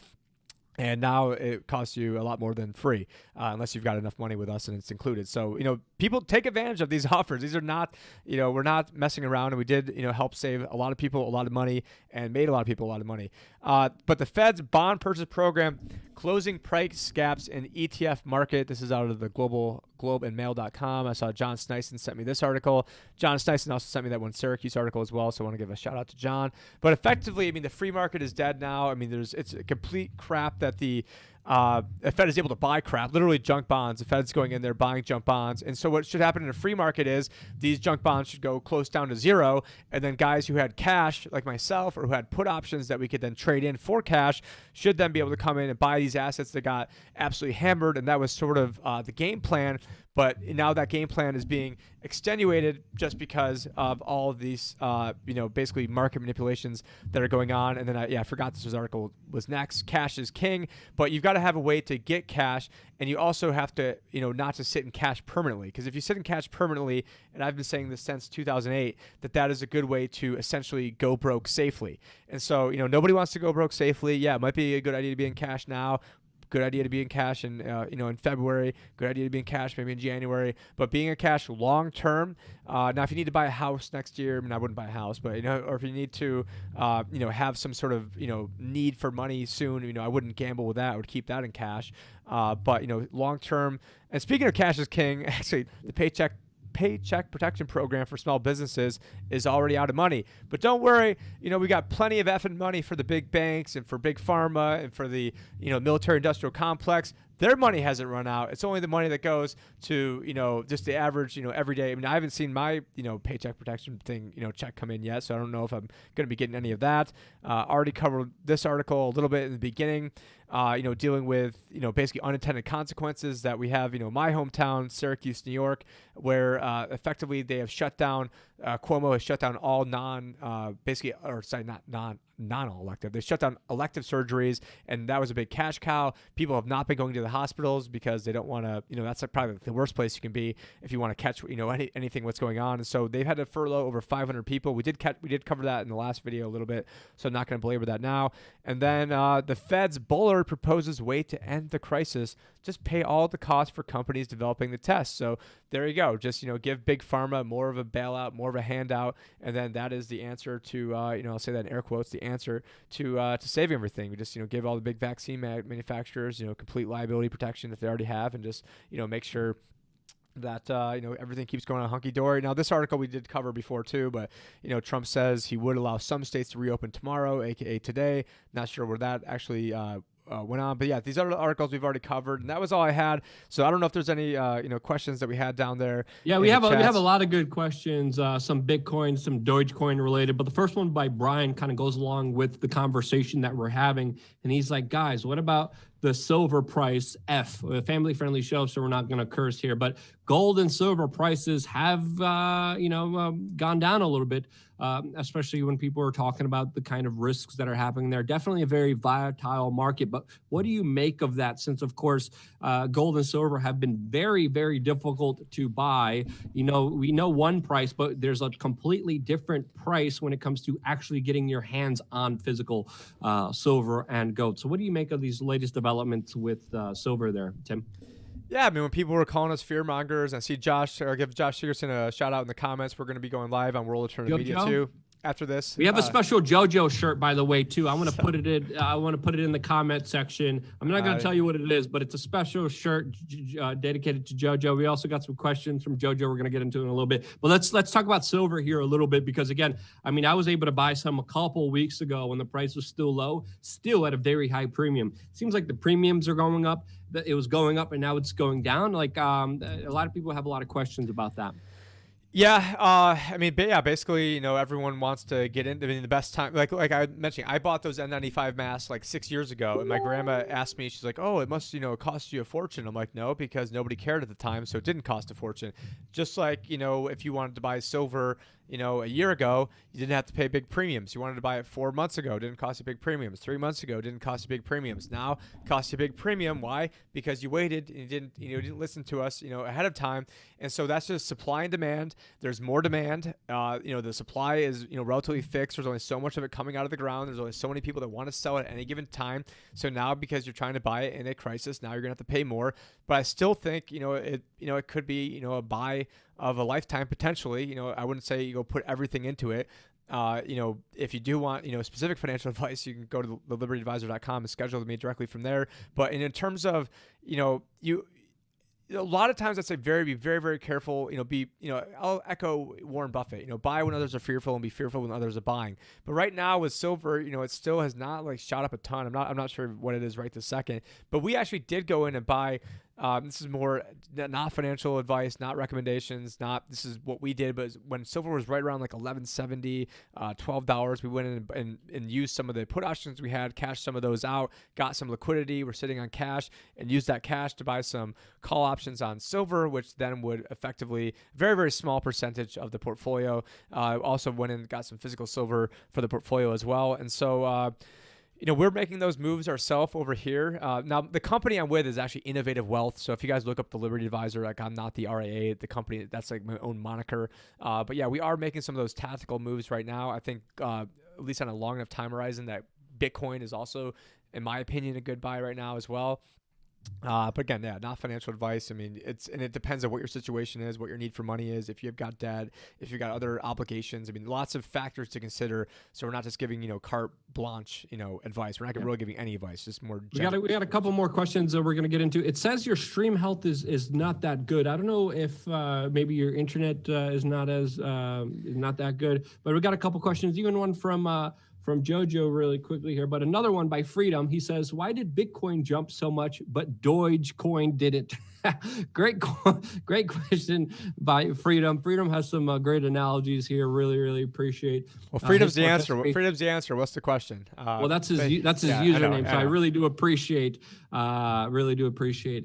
B: And now it costs you a lot more than free, unless you've got enough money with us and it's included. So, people take advantage of these offers. These are not, we're not messing around, and we did, help save a lot of people a lot of money and made a lot of people a lot of money. But the Fed's bond purchase program, closing price gaps in ETF market. This is out of the globeandmail.com. I saw John Sneisen sent me this article. John Sneisen also sent me that one Syracuse article as well. So I want to give a shout out to John. But effectively, the free market is dead now. It's a complete crap that the Fed is able to buy crap, literally junk bonds. The Fed's going in there buying junk bonds. And so what should happen in a free market is these junk bonds should go close down to zero. And then guys who had cash, like myself, or who had put options that we could then trade in for cash, should then be able to come in and buy these assets that got absolutely hammered. And that was sort of the game plan. But now that game plan is being extenuated just because of all of these, basically market manipulations that are going on. And then I forgot this article was next. Cash is king, but you've got to have a way to get cash, and you also have to, not to sit in cash permanently. Because if you sit in cash permanently, and I've been saying this since 2008, that is a good way to essentially go broke safely. And so, nobody wants to go broke safely. Yeah, it might be a good idea to be in cash now. Good idea to be in cash in February. Good idea to be in cash maybe in January. But being in cash long term. Now, if you need to buy a house next year, I wouldn't buy a house, but or if you need to, have some sort of need for money soon, I wouldn't gamble with that. I would keep that in cash. But long term. And speaking of cash is king, actually, the Paycheck Protection Program for small businesses is already out of money. But don't worry, we got plenty of effing money for the big banks and for big pharma and for the, military industrial complex. Their money hasn't run out. It's only the money that goes to, just the average, every day. I haven't seen my, paycheck protection thing, check come in yet. So I don't know if I'm going to be getting any of that. Already covered this article a little bit in the beginning, dealing with, basically unintended consequences that we have, my hometown, Syracuse, New York, where effectively they have shut down, Cuomo has shut down all non-elective. They shut down elective surgeries, and that was a big cash cow. People have not been going to the hospitals because they don't want to, that's like probably the worst place you can be if you want to catch, anything what's going on. And so they've had to furlough over 500 people. We did cover that in the last video a little bit, so I'm not going to belabor that now. And then the Fed's Bullard proposes way to end the crisis. Just pay all the costs for companies developing the test. So there you go. Just, give Big Pharma more of a bailout, more of a handout. And then that is the answer to, I'll say that in air quotes, the answer to saving everything. We just, give all the big vaccine manufacturers, complete liability protection if they already have, and just, make sure that everything keeps going on hunky-dory. Now, this article we did cover before too, but Trump says he would allow some states to reopen tomorrow, aka today. Not sure where that actually went on, but yeah, these other articles we've already covered, and that was all I had. So I don't know if there's any questions that we had down there.
A: Yeah, we have a lot of good questions, some Bitcoin, some Dogecoin related, but the first one by Brian kind of goes along with the conversation that we're having, and he's like, guys, what about the silver price? A family-friendly show, so we're not going to curse here, but gold and silver prices have gone down a little bit, especially when people are talking about the kind of risks that are happening there. Definitely a very volatile market, but what do you make of that, since of course gold and silver have been very, very difficult to buy? We know one price, but there's a completely different price when it comes to actually getting your hands on physical silver and gold. So what do you make of these latest developments with silver there, Tim?
B: Yeah, when people were calling us fear mongers, I see Josh, or give Josh Sigerson a shout out in the comments. We're going to be going live on World Alternative Media too after this.
A: We have a special JoJo shirt, by the way, too. I want to put it in. I want to put it in the comment section. I'm not going to tell you what it is, but it's a special shirt dedicated to JoJo. We also got some questions from JoJo. We're going to get into it in a little bit. But let's talk about silver here a little bit, because again, I was able to buy some a couple weeks ago when the price was still low, still at a very high premium. Seems like the premiums are going up. It was going up and now it's going down. Like a lot of people have a lot of questions about that.
B: Yeah, basically, everyone wants to get into the best time. Like I mentioned, I bought those N95 masks like 6 years ago, and my grandma asked me, she's like, "Oh, it must, cost you a fortune." I'm like, "No, because nobody cared at the time, so it didn't cost a fortune." Just like, if you wanted to buy silver, a year ago, you didn't have to pay big premiums. You wanted to buy it 4 months ago, didn't cost you big premiums. 3 months ago, didn't cost you big premiums. Now, it costs you a big premium. Why? Because you waited and you didn't listen to us, ahead of time. And so that's just supply and demand. There's more demand. The supply is, relatively fixed. There's only so much of it coming out of the ground. There's only so many people that want to sell it at any given time. So now, because you're trying to buy it in a crisis, now you're gonna have to pay more. But I still think, it could be, a buy of a lifetime potentially. I wouldn't say you go put everything into it. If you do want, specific financial advice, you can go to LiberateAdvisor.com and schedule with me directly from there. But in terms of, a lot of times I'd say be very, very careful, I'll echo Warren Buffett, buy when others are fearful and be fearful when others are buying. But right now with silver, it still has not like shot up a ton. I'm not sure what it is right this second, but we actually did go in and buy. This is more not financial advice, not recommendations, this is what we did. But when silver was right around like $11.70, $12, we went in and used some of the put options we had, cashed some of those out, got some liquidity. We're sitting on cash and used that cash to buy some call options on silver, which then would effectively very, very small percentage of the portfolio. Also went in and got some physical silver for the portfolio as well. And so, we're making those moves ourselves over here. Now, the company I'm with is actually Innovative Wealth. So if you guys look up the Liberty Advisor, like I'm not the RIA, the company, that's like my own moniker. But yeah, we are making some of those tactical moves right now. I think at least on a long enough time horizon that Bitcoin is also, in my opinion, a good buy right now as well. But again, not financial advice. I mean, it depends on what your situation is, what your need for money is, if you've got debt, if you've got other obligations. I mean, lots of factors to consider. So we're not just giving, carte blanche, advice. We're not really giving any advice, just more general.
A: We got a couple more questions that we're going to get into. It says your stream health is not that good. I don't know if maybe your internet is not that good, but we got a couple questions, even one from Jojo really quickly here, but another one by Freedom. He says, why did Bitcoin jump so much, but Dogecoin didn't? Great question by Freedom. Freedom has some great analogies here. Really, really appreciate.
B: Well, Freedom's the answer. Freedom's the answer. What's the question?
A: Well, that's his username. So I really do appreciate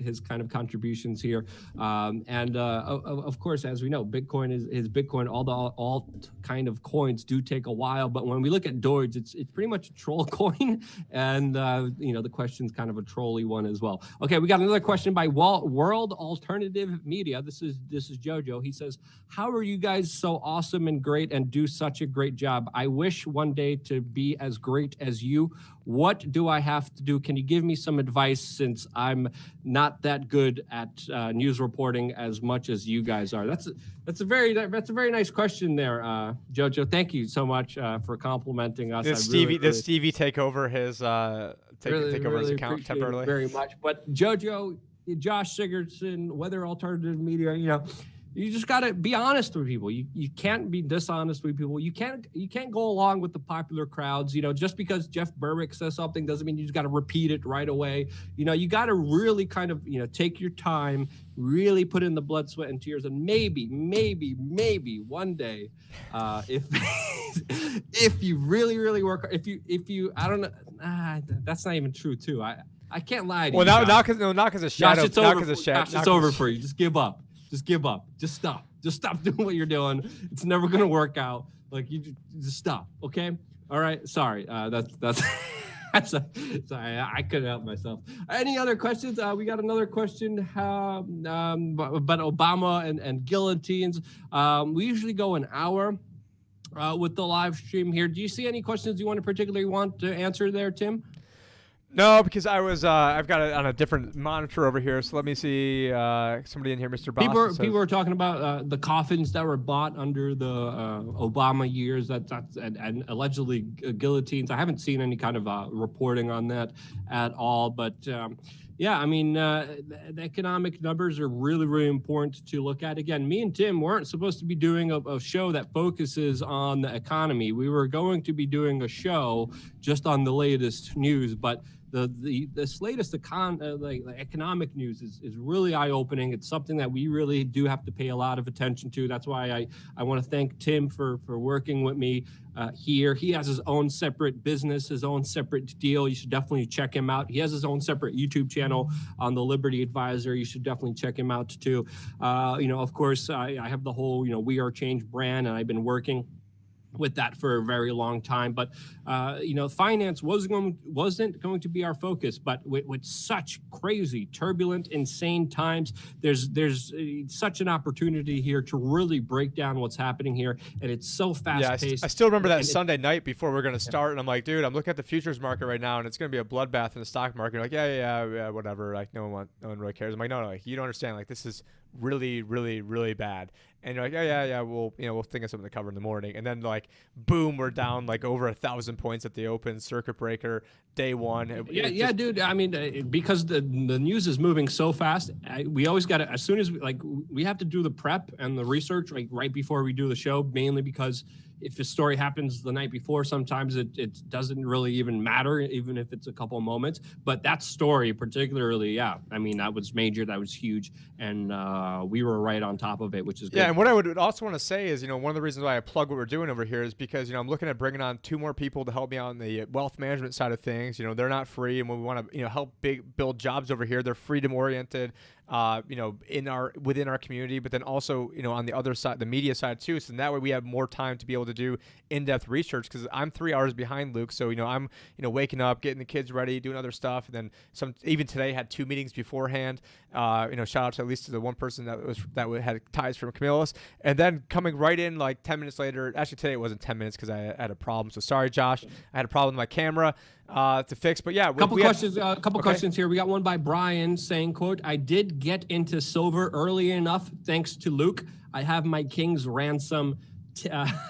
A: his kind of contributions here. Of course, as we know, Bitcoin is Bitcoin. All the alt kind of coins do take a while, but when we look at Doge, it's pretty much a troll coin, and the question's kind of a trolly one as well. Okay, we got another question by World Alternative Media. This is Jojo. He says, how are you guys so awesome and great and do such a great job? I wish one day to be as great as you. What do I have to do? Can you give me some advice, since I'm not that good at news reporting as much as you guys are? That's a very nice question there, Jojo. Thank you so much for complimenting us.
B: Did Stevie take over his take over his account temporarily?
A: Very much. But Jojo, Josh Sigurdson, Weather Alternative Media, you just got to be honest with people. You can't be dishonest with people. You can't go along with the popular crowds. Just because Jeff Berwick says something doesn't mean you just got to repeat it right away. You got to really kind of, take your time, really put in the blood, sweat, and tears, and maybe one day, if you really, really work, if you, I don't know, that's not even true too. I can't lie to you.
B: Well, not because of shadow.
A: It's over for you. Just give up. Just give up. Just stop. Just stop doing what you're doing. It's never gonna work out. Like, you just stop. Okay. All right. Sorry. That's sorry. I couldn't help myself. Any other questions? We got another question about Obama and guillotines. We usually go an hour with the live stream here. Do you see any questions you particularly want to answer there, Tim?
B: No, because I've got it on a different monitor over here. So let me see. Somebody in here, Mr. Boss.
A: People were talking about the coffins that were bought under the Obama years, and allegedly guillotines. I haven't seen any kind of reporting on that at all. But yeah, I mean, the economic numbers are really, really important to look at. Again, me and Tim weren't supposed to be doing a show that focuses on the economy. We were going to be doing a show just on the latest news, but this latest economic news is really eye-opening. It's something that we really do have to pay a lot of attention to. That's why I want to thank Tim for working with me here. He has his own separate business, his own separate deal. You should definitely check him out. He has his own separate YouTube channel on the Liberty Advisor. You should definitely check him out too. Of course, I have the whole We Are Change brand, and I've been working with that for a very long time. But finance wasn't going to be our focus. But with such crazy, turbulent, insane times, there's such an opportunity here to really break down what's happening here, and it's so fast paced.
B: I still remember that Sunday night before we're going to start, and I'm like, dude, I'm looking at the futures market right now, and it's going to be a bloodbath in the stock market. Like, yeah, whatever. Like, no one really cares. I'm like, no, like, you don't understand. Like, this is really, really, really bad. And you're like, yeah, we'll think of something to cover in the morning. And then, like, boom, we're down like over 1,000 points at the open, circuit breaker, day one.
A: Dude. I mean, because the news is moving so fast, we always got to, as soon as we have to do the prep and the research right before we do the show, mainly because if a story happens the night before, sometimes it doesn't really even matter, even if it's a couple of moments. But that story particularly, I mean, that was major, that was huge, and we were right on top of it, which is good.
B: Yeah, and what I would also want to say is, one of the reasons why I plug what we're doing over here is because, I'm looking at bringing on 2 more people to help me out on the wealth management side of things. They're not free, and we want to, help build jobs over here. They're freedom oriented. Within our community, but then also, on the other side, the media side too. So that way we have more time to be able to do in-depth research, because I'm 3 hours behind Luke. So, I'm, waking up, getting the kids ready, doing other stuff. And then even today had 2 meetings beforehand. Shout out to at least to the one person that had ties from Camillus, and then coming right in like 10 minutes later. Actually, today it wasn't 10 minutes because I had a problem. So sorry, Josh. I had a problem with my camera to fix, but yeah.
A: A couple questions here. We got one by Brian saying, quote, "I did get into silver early enough thanks to Luke. I have my king's ransom."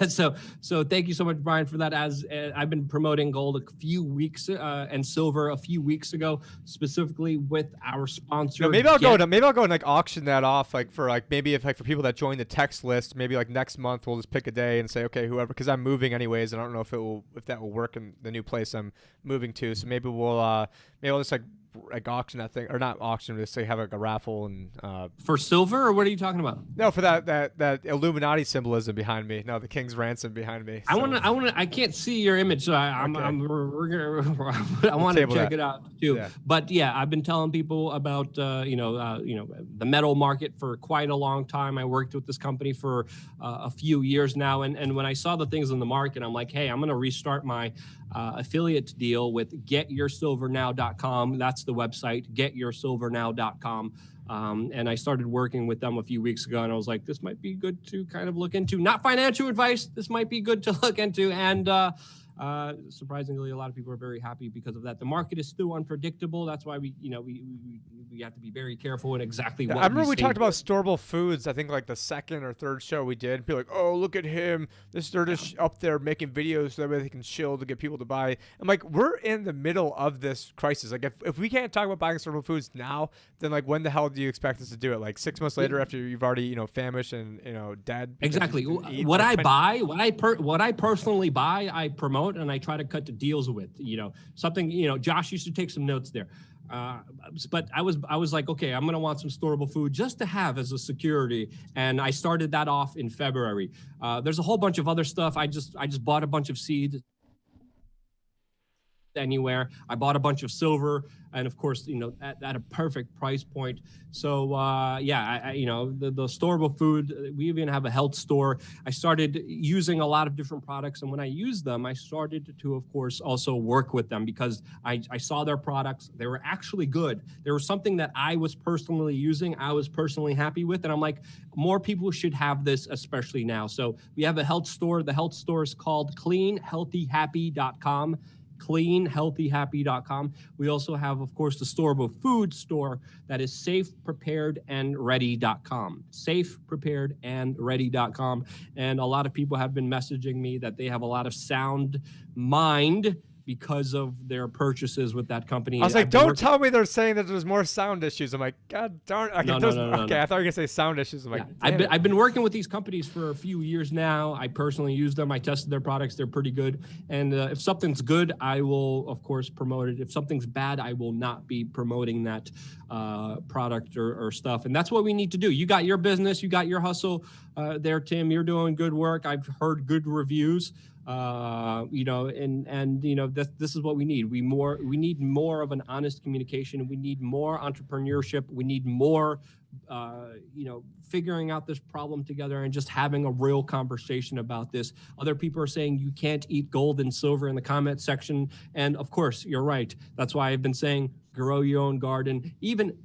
A: So thank you so much, Brian, for that. As I've been promoting gold a few weeks and silver a few weeks ago, specifically with our sponsor.
B: Maybe I'll go and like auction that off, like for like maybe if like for people that join the text list, maybe like next month we'll just pick a day and say, okay, whoever, because I'm moving anyways, and I don't know if that will work in the new place I'm moving to. So maybe I'll just like auction that thing, or not auction, just say have like a raffle and
A: for silver, or what are you talking about?
B: No, for that Illuminati symbolism behind me. No, the king's ransom behind me. So.
A: I can't see your image, so I want to check it out too. Yeah. But yeah, I've been telling people about the metal market for quite a long time. I worked with this company for a few years now, and when I saw the things in the market, I'm like, hey, I'm gonna restart my affiliate deal with getyoursilvernow.com. That's the website, getyoursilvernow.com. And I started working with them a few weeks ago, and I was like, this might be good to kind of look into. Not financial advice. This might be good to look into. And surprisingly, a lot of people are very happy because of that. The market is still unpredictable. That's why we have to be very careful in exactly what.
B: I remember we talked about storable foods. I think like the second or third show we did. Be like, oh, look at him. They're just up there making videos so that way they can chill to get people to buy. I'm like, we're in the middle of this crisis. Like, if we can't talk about buying storable foods now, then like when the hell do you expect us to do it? Like 6 months later after you've already famished and dead.
A: Exactly. What I personally buy, I promote. And I try to cut the deals with, something, Josh, you should take some notes there. But I was like, okay, I'm going to want some storable food just to have as a security. And I started that off in February. There's a whole bunch of other stuff. I just bought a bunch of seeds anywhere. I bought a bunch of silver, and of course, at a perfect price point. So the storable food, we even have a health store. I started using a lot of different products, and when I used them, I started to, of course, also work with them because I saw their products. They were actually good. There was something that I was personally using, I was personally happy with, and I'm like, more people should have this, especially now. So we have a health store. The health store is called cleanhealthyhappy.com. cleanhealthyhappy.com. We also have, of course, the storable food store that is safepreparedandready.com. Safepreparedandready.com. And a lot of people have been messaging me that they have a lot of sound mind because of their purchases with that company.
B: I was like, don't tell me they're saying that there's more sound issues. I'm like, God darn. Okay,
A: No.
B: I thought you were going to say sound issues. I'm like,
A: I've been working with these companies for a few years now. I personally use them. I tested their products. They're pretty good. And if something's good, I will, of course, promote it. If something's bad, I will not be promoting that product or stuff. And that's what we need to do. You got your business. You got your hustle there, Tim. You're doing good work. I've heard good reviews. You know, and you know, this is what we need. We need more of an honest communication. We need more entrepreneurship. We need more, you know, figuring out this problem together and just having a real conversation about this. Other people are saying you can't eat gold and silver in the comment section. And of course, you're right. That's why I've been saying grow your own garden.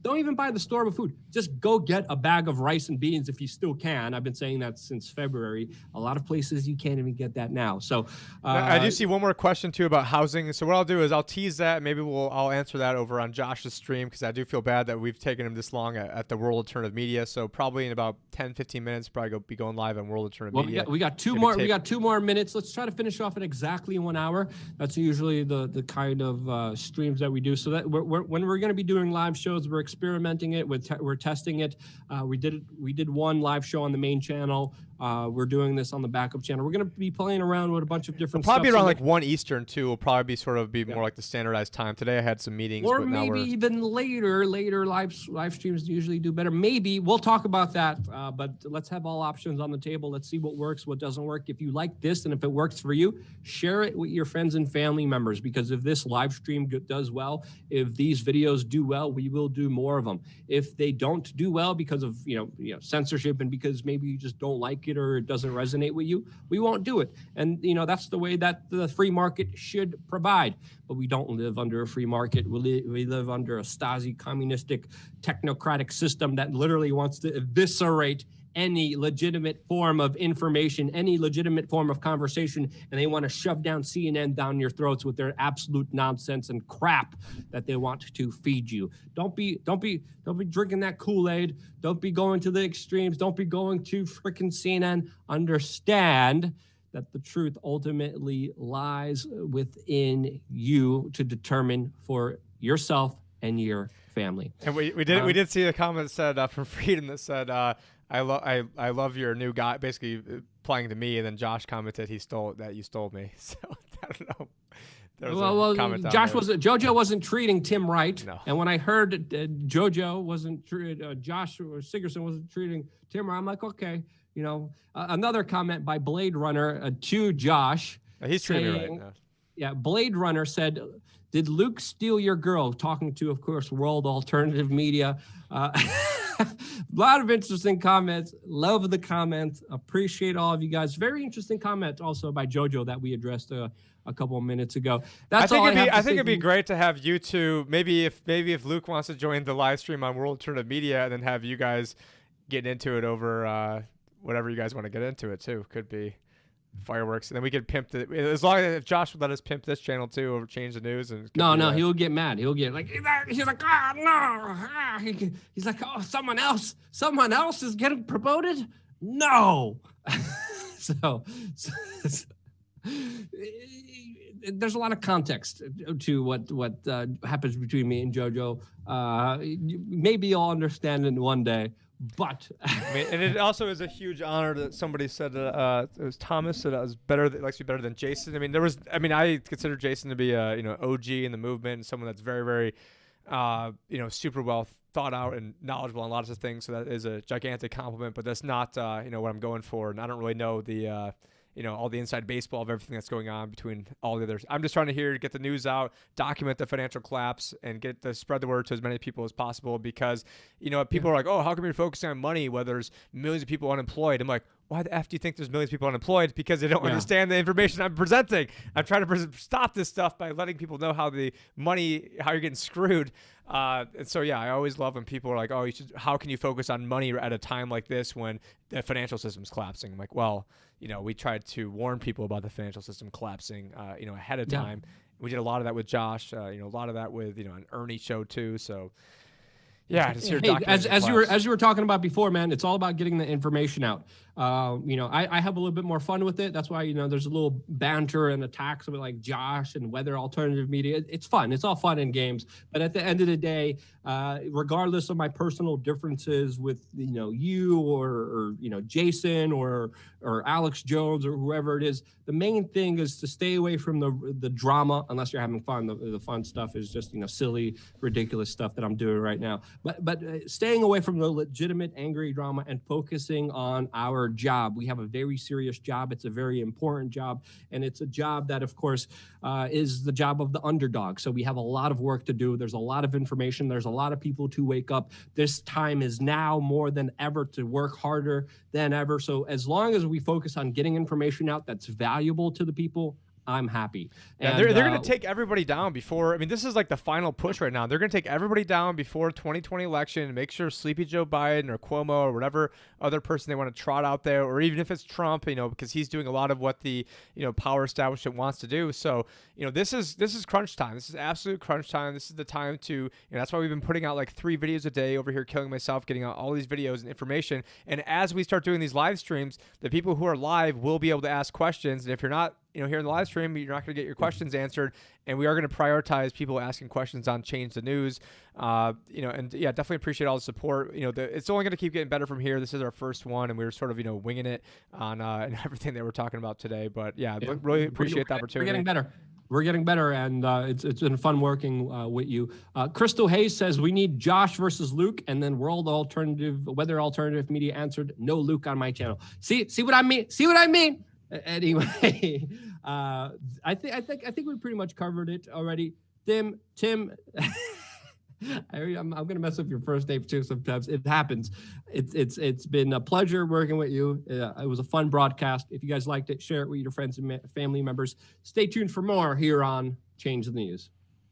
A: Don't even buy the store food. Just go get a bag of rice and beans if you still can. I've been saying that since February. A lot of places you can't even get that now. So
B: I do see one more question too about housing. So what I'll do is I'll tease that. Maybe I'll answer that over on Josh's stream, because I do feel bad that we've taken him this long at the World Alternative Media. So probably in about 10-15 minutes, probably be going live on World Alternative Media.
A: We got two more minutes. Let's try to finish off in exactly 1 hour. That's usually the kind of streams that we do. So that when we're going to be doing live shows, we're experimenting it. We're testing it. We did one live show on the main channel. We're doing this on the backup channel. We're going to be playing around with a bunch of different
B: probably
A: stuff.
B: around like 1 Eastern too. Will probably be more like the standardized time. Today I had some meetings,
A: or
B: but
A: maybe even later live streams usually do better. Maybe we'll talk about that. But let's have all options on the table. Let's see what works, what doesn't work. If you like this and if it works for you, share it with your friends and family members, because if this live stream does well, if these videos do well, we will do more of them. If they don't do well because of censorship and because maybe you just don't like it or it doesn't resonate with you, we won't do it. And that's the way that the free market should provide. But we don't live under a free market. We live under a Stasi communistic technocratic system that literally wants to eviscerate any legitimate form of information, any legitimate form of conversation, and they want to shove down CNN down your throats with their absolute nonsense and crap that they want to feed you. Don't be drinking that Kool-Aid. Don't be going to the extremes. Don't be going to freaking CNN. Understand that the truth ultimately lies within you to determine for yourself and your family.
B: And we did see a comment said from Freedom that said, I love your new guy, basically applying to me, and then Josh commented you stole me. So I don't know.
A: JoJo wasn't treating Tim right.
B: No.
A: And when I heard JoJo wasn't Josh or Sigerson wasn't treating Tim right, I'm like, okay, another comment by Blade Runner to Josh.
B: He's treating me right now.
A: Yeah, Blade Runner said, "Did Luke steal your girl?" Talking to, of course, World Alternative Media. A lot of interesting comments. Love the comments. Appreciate all of you guys. Very interesting comment also by JoJo that we addressed a couple of minutes ago. I think
B: it'd be great to have you two. Maybe if Luke wants to join the live stream on World Alternative Media, and then have you guys get into it over whatever you guys want to get into it too. Could be fireworks, and then we could pimp it as long as if Josh would let us pimp this channel too, or change the news. And
A: no, he'll get mad. He'll get like he's like, oh no, he's like, oh, someone else is getting promoted. No, so there's a lot of context to what happens between me and JoJo. Maybe you'll understand it one day. But
B: and it also is a huge honor that somebody said it was Thomas said likes to be better than Jason. I consider Jason to be a OG in the movement, and someone that's very, very super well thought out and knowledgeable on lots of things. So that is a gigantic compliment. But that's not what I'm going for, and I don't really know the all the inside baseball of everything that's going on between all the others. I'm just trying to get the news out, document the financial collapse, and spread the word to as many people as possible, because, people are like, oh, how come you're focusing on money when there's millions of people unemployed? I'm like, why the F do you think there's millions of people unemployed? Because they don't understand the information I'm presenting. I'm trying to stop this stuff by letting people know how you're getting screwed. And so, I always love when people are like, oh, how can you focus on money at a time like this when the financial system's collapsing? I'm like, well, we tried to warn people about the financial system collapsing, ahead of time. We did a lot of that with Josh, a lot of that with, an Ernie show too. So, just
A: as you were talking about before, man, it's all about getting the information out. You know, I have a little bit more fun with it. That's why, you know, there's a little banter and attacks with like Josh and Weather Alternative Media. It's fun. It's all fun in games. But at the end of the day, regardless of my personal differences with, you know, you or you know, Jason or Alex Jones or whoever it is, the main thing is to stay away from the drama, unless you're having fun. The fun stuff is just, you know, silly, ridiculous stuff that I'm doing right now. But staying away from the legitimate angry drama and focusing on our job. We have a very serious job. It's a very important job, and it's a job that, of course, is the job of the underdog. So we have a lot of work to do. There's a lot of information. There's a lot of people to wake up. This time is now more than ever to work harder than ever. So as long as we focus on getting information out that's valuable to the people, I'm happy.
B: Yeah,
A: and,
B: they're going to take everybody down before. I mean, this is like the final push right now. They're going to take everybody down before 2020 election and make sure Sleepy Joe Biden or Cuomo or whatever other person they want to trot out there, or even if it's Trump, you know, because he's doing a lot of what the, you know, power establishment wants to do. So, you know, this is crunch time. This is absolute crunch time. This is the time to, you know, that's why we've been putting out like 3 videos a day over here, killing myself, getting out all these videos and information. And as we start doing these live streams, the people who are live will be able to ask questions. And if you're not, you know, here in the live stream, you're not going to get your questions answered, and we are going to prioritize people asking questions on Change the News. You know, and yeah, definitely appreciate all the support. You know, it's only going to keep getting better from here. This is our first one, and we were sort of, you know, winging it on and everything that we're talking about today. But yeah, really appreciate the opportunity.
A: We're getting better. We're getting better, and it's been fun working with you. Crystal Hayes says we need Josh versus Luke, and then Weather Alternative Media answered, no Luke on my channel. See what I mean? See what I mean? Anyway, I think we pretty much covered it already. Tim, I'm gonna mess up your first name too. Sometimes it happens. It's been a pleasure working with you. It was a fun broadcast. If you guys liked it, share it with your friends and family members. Stay tuned for more here on Change the News.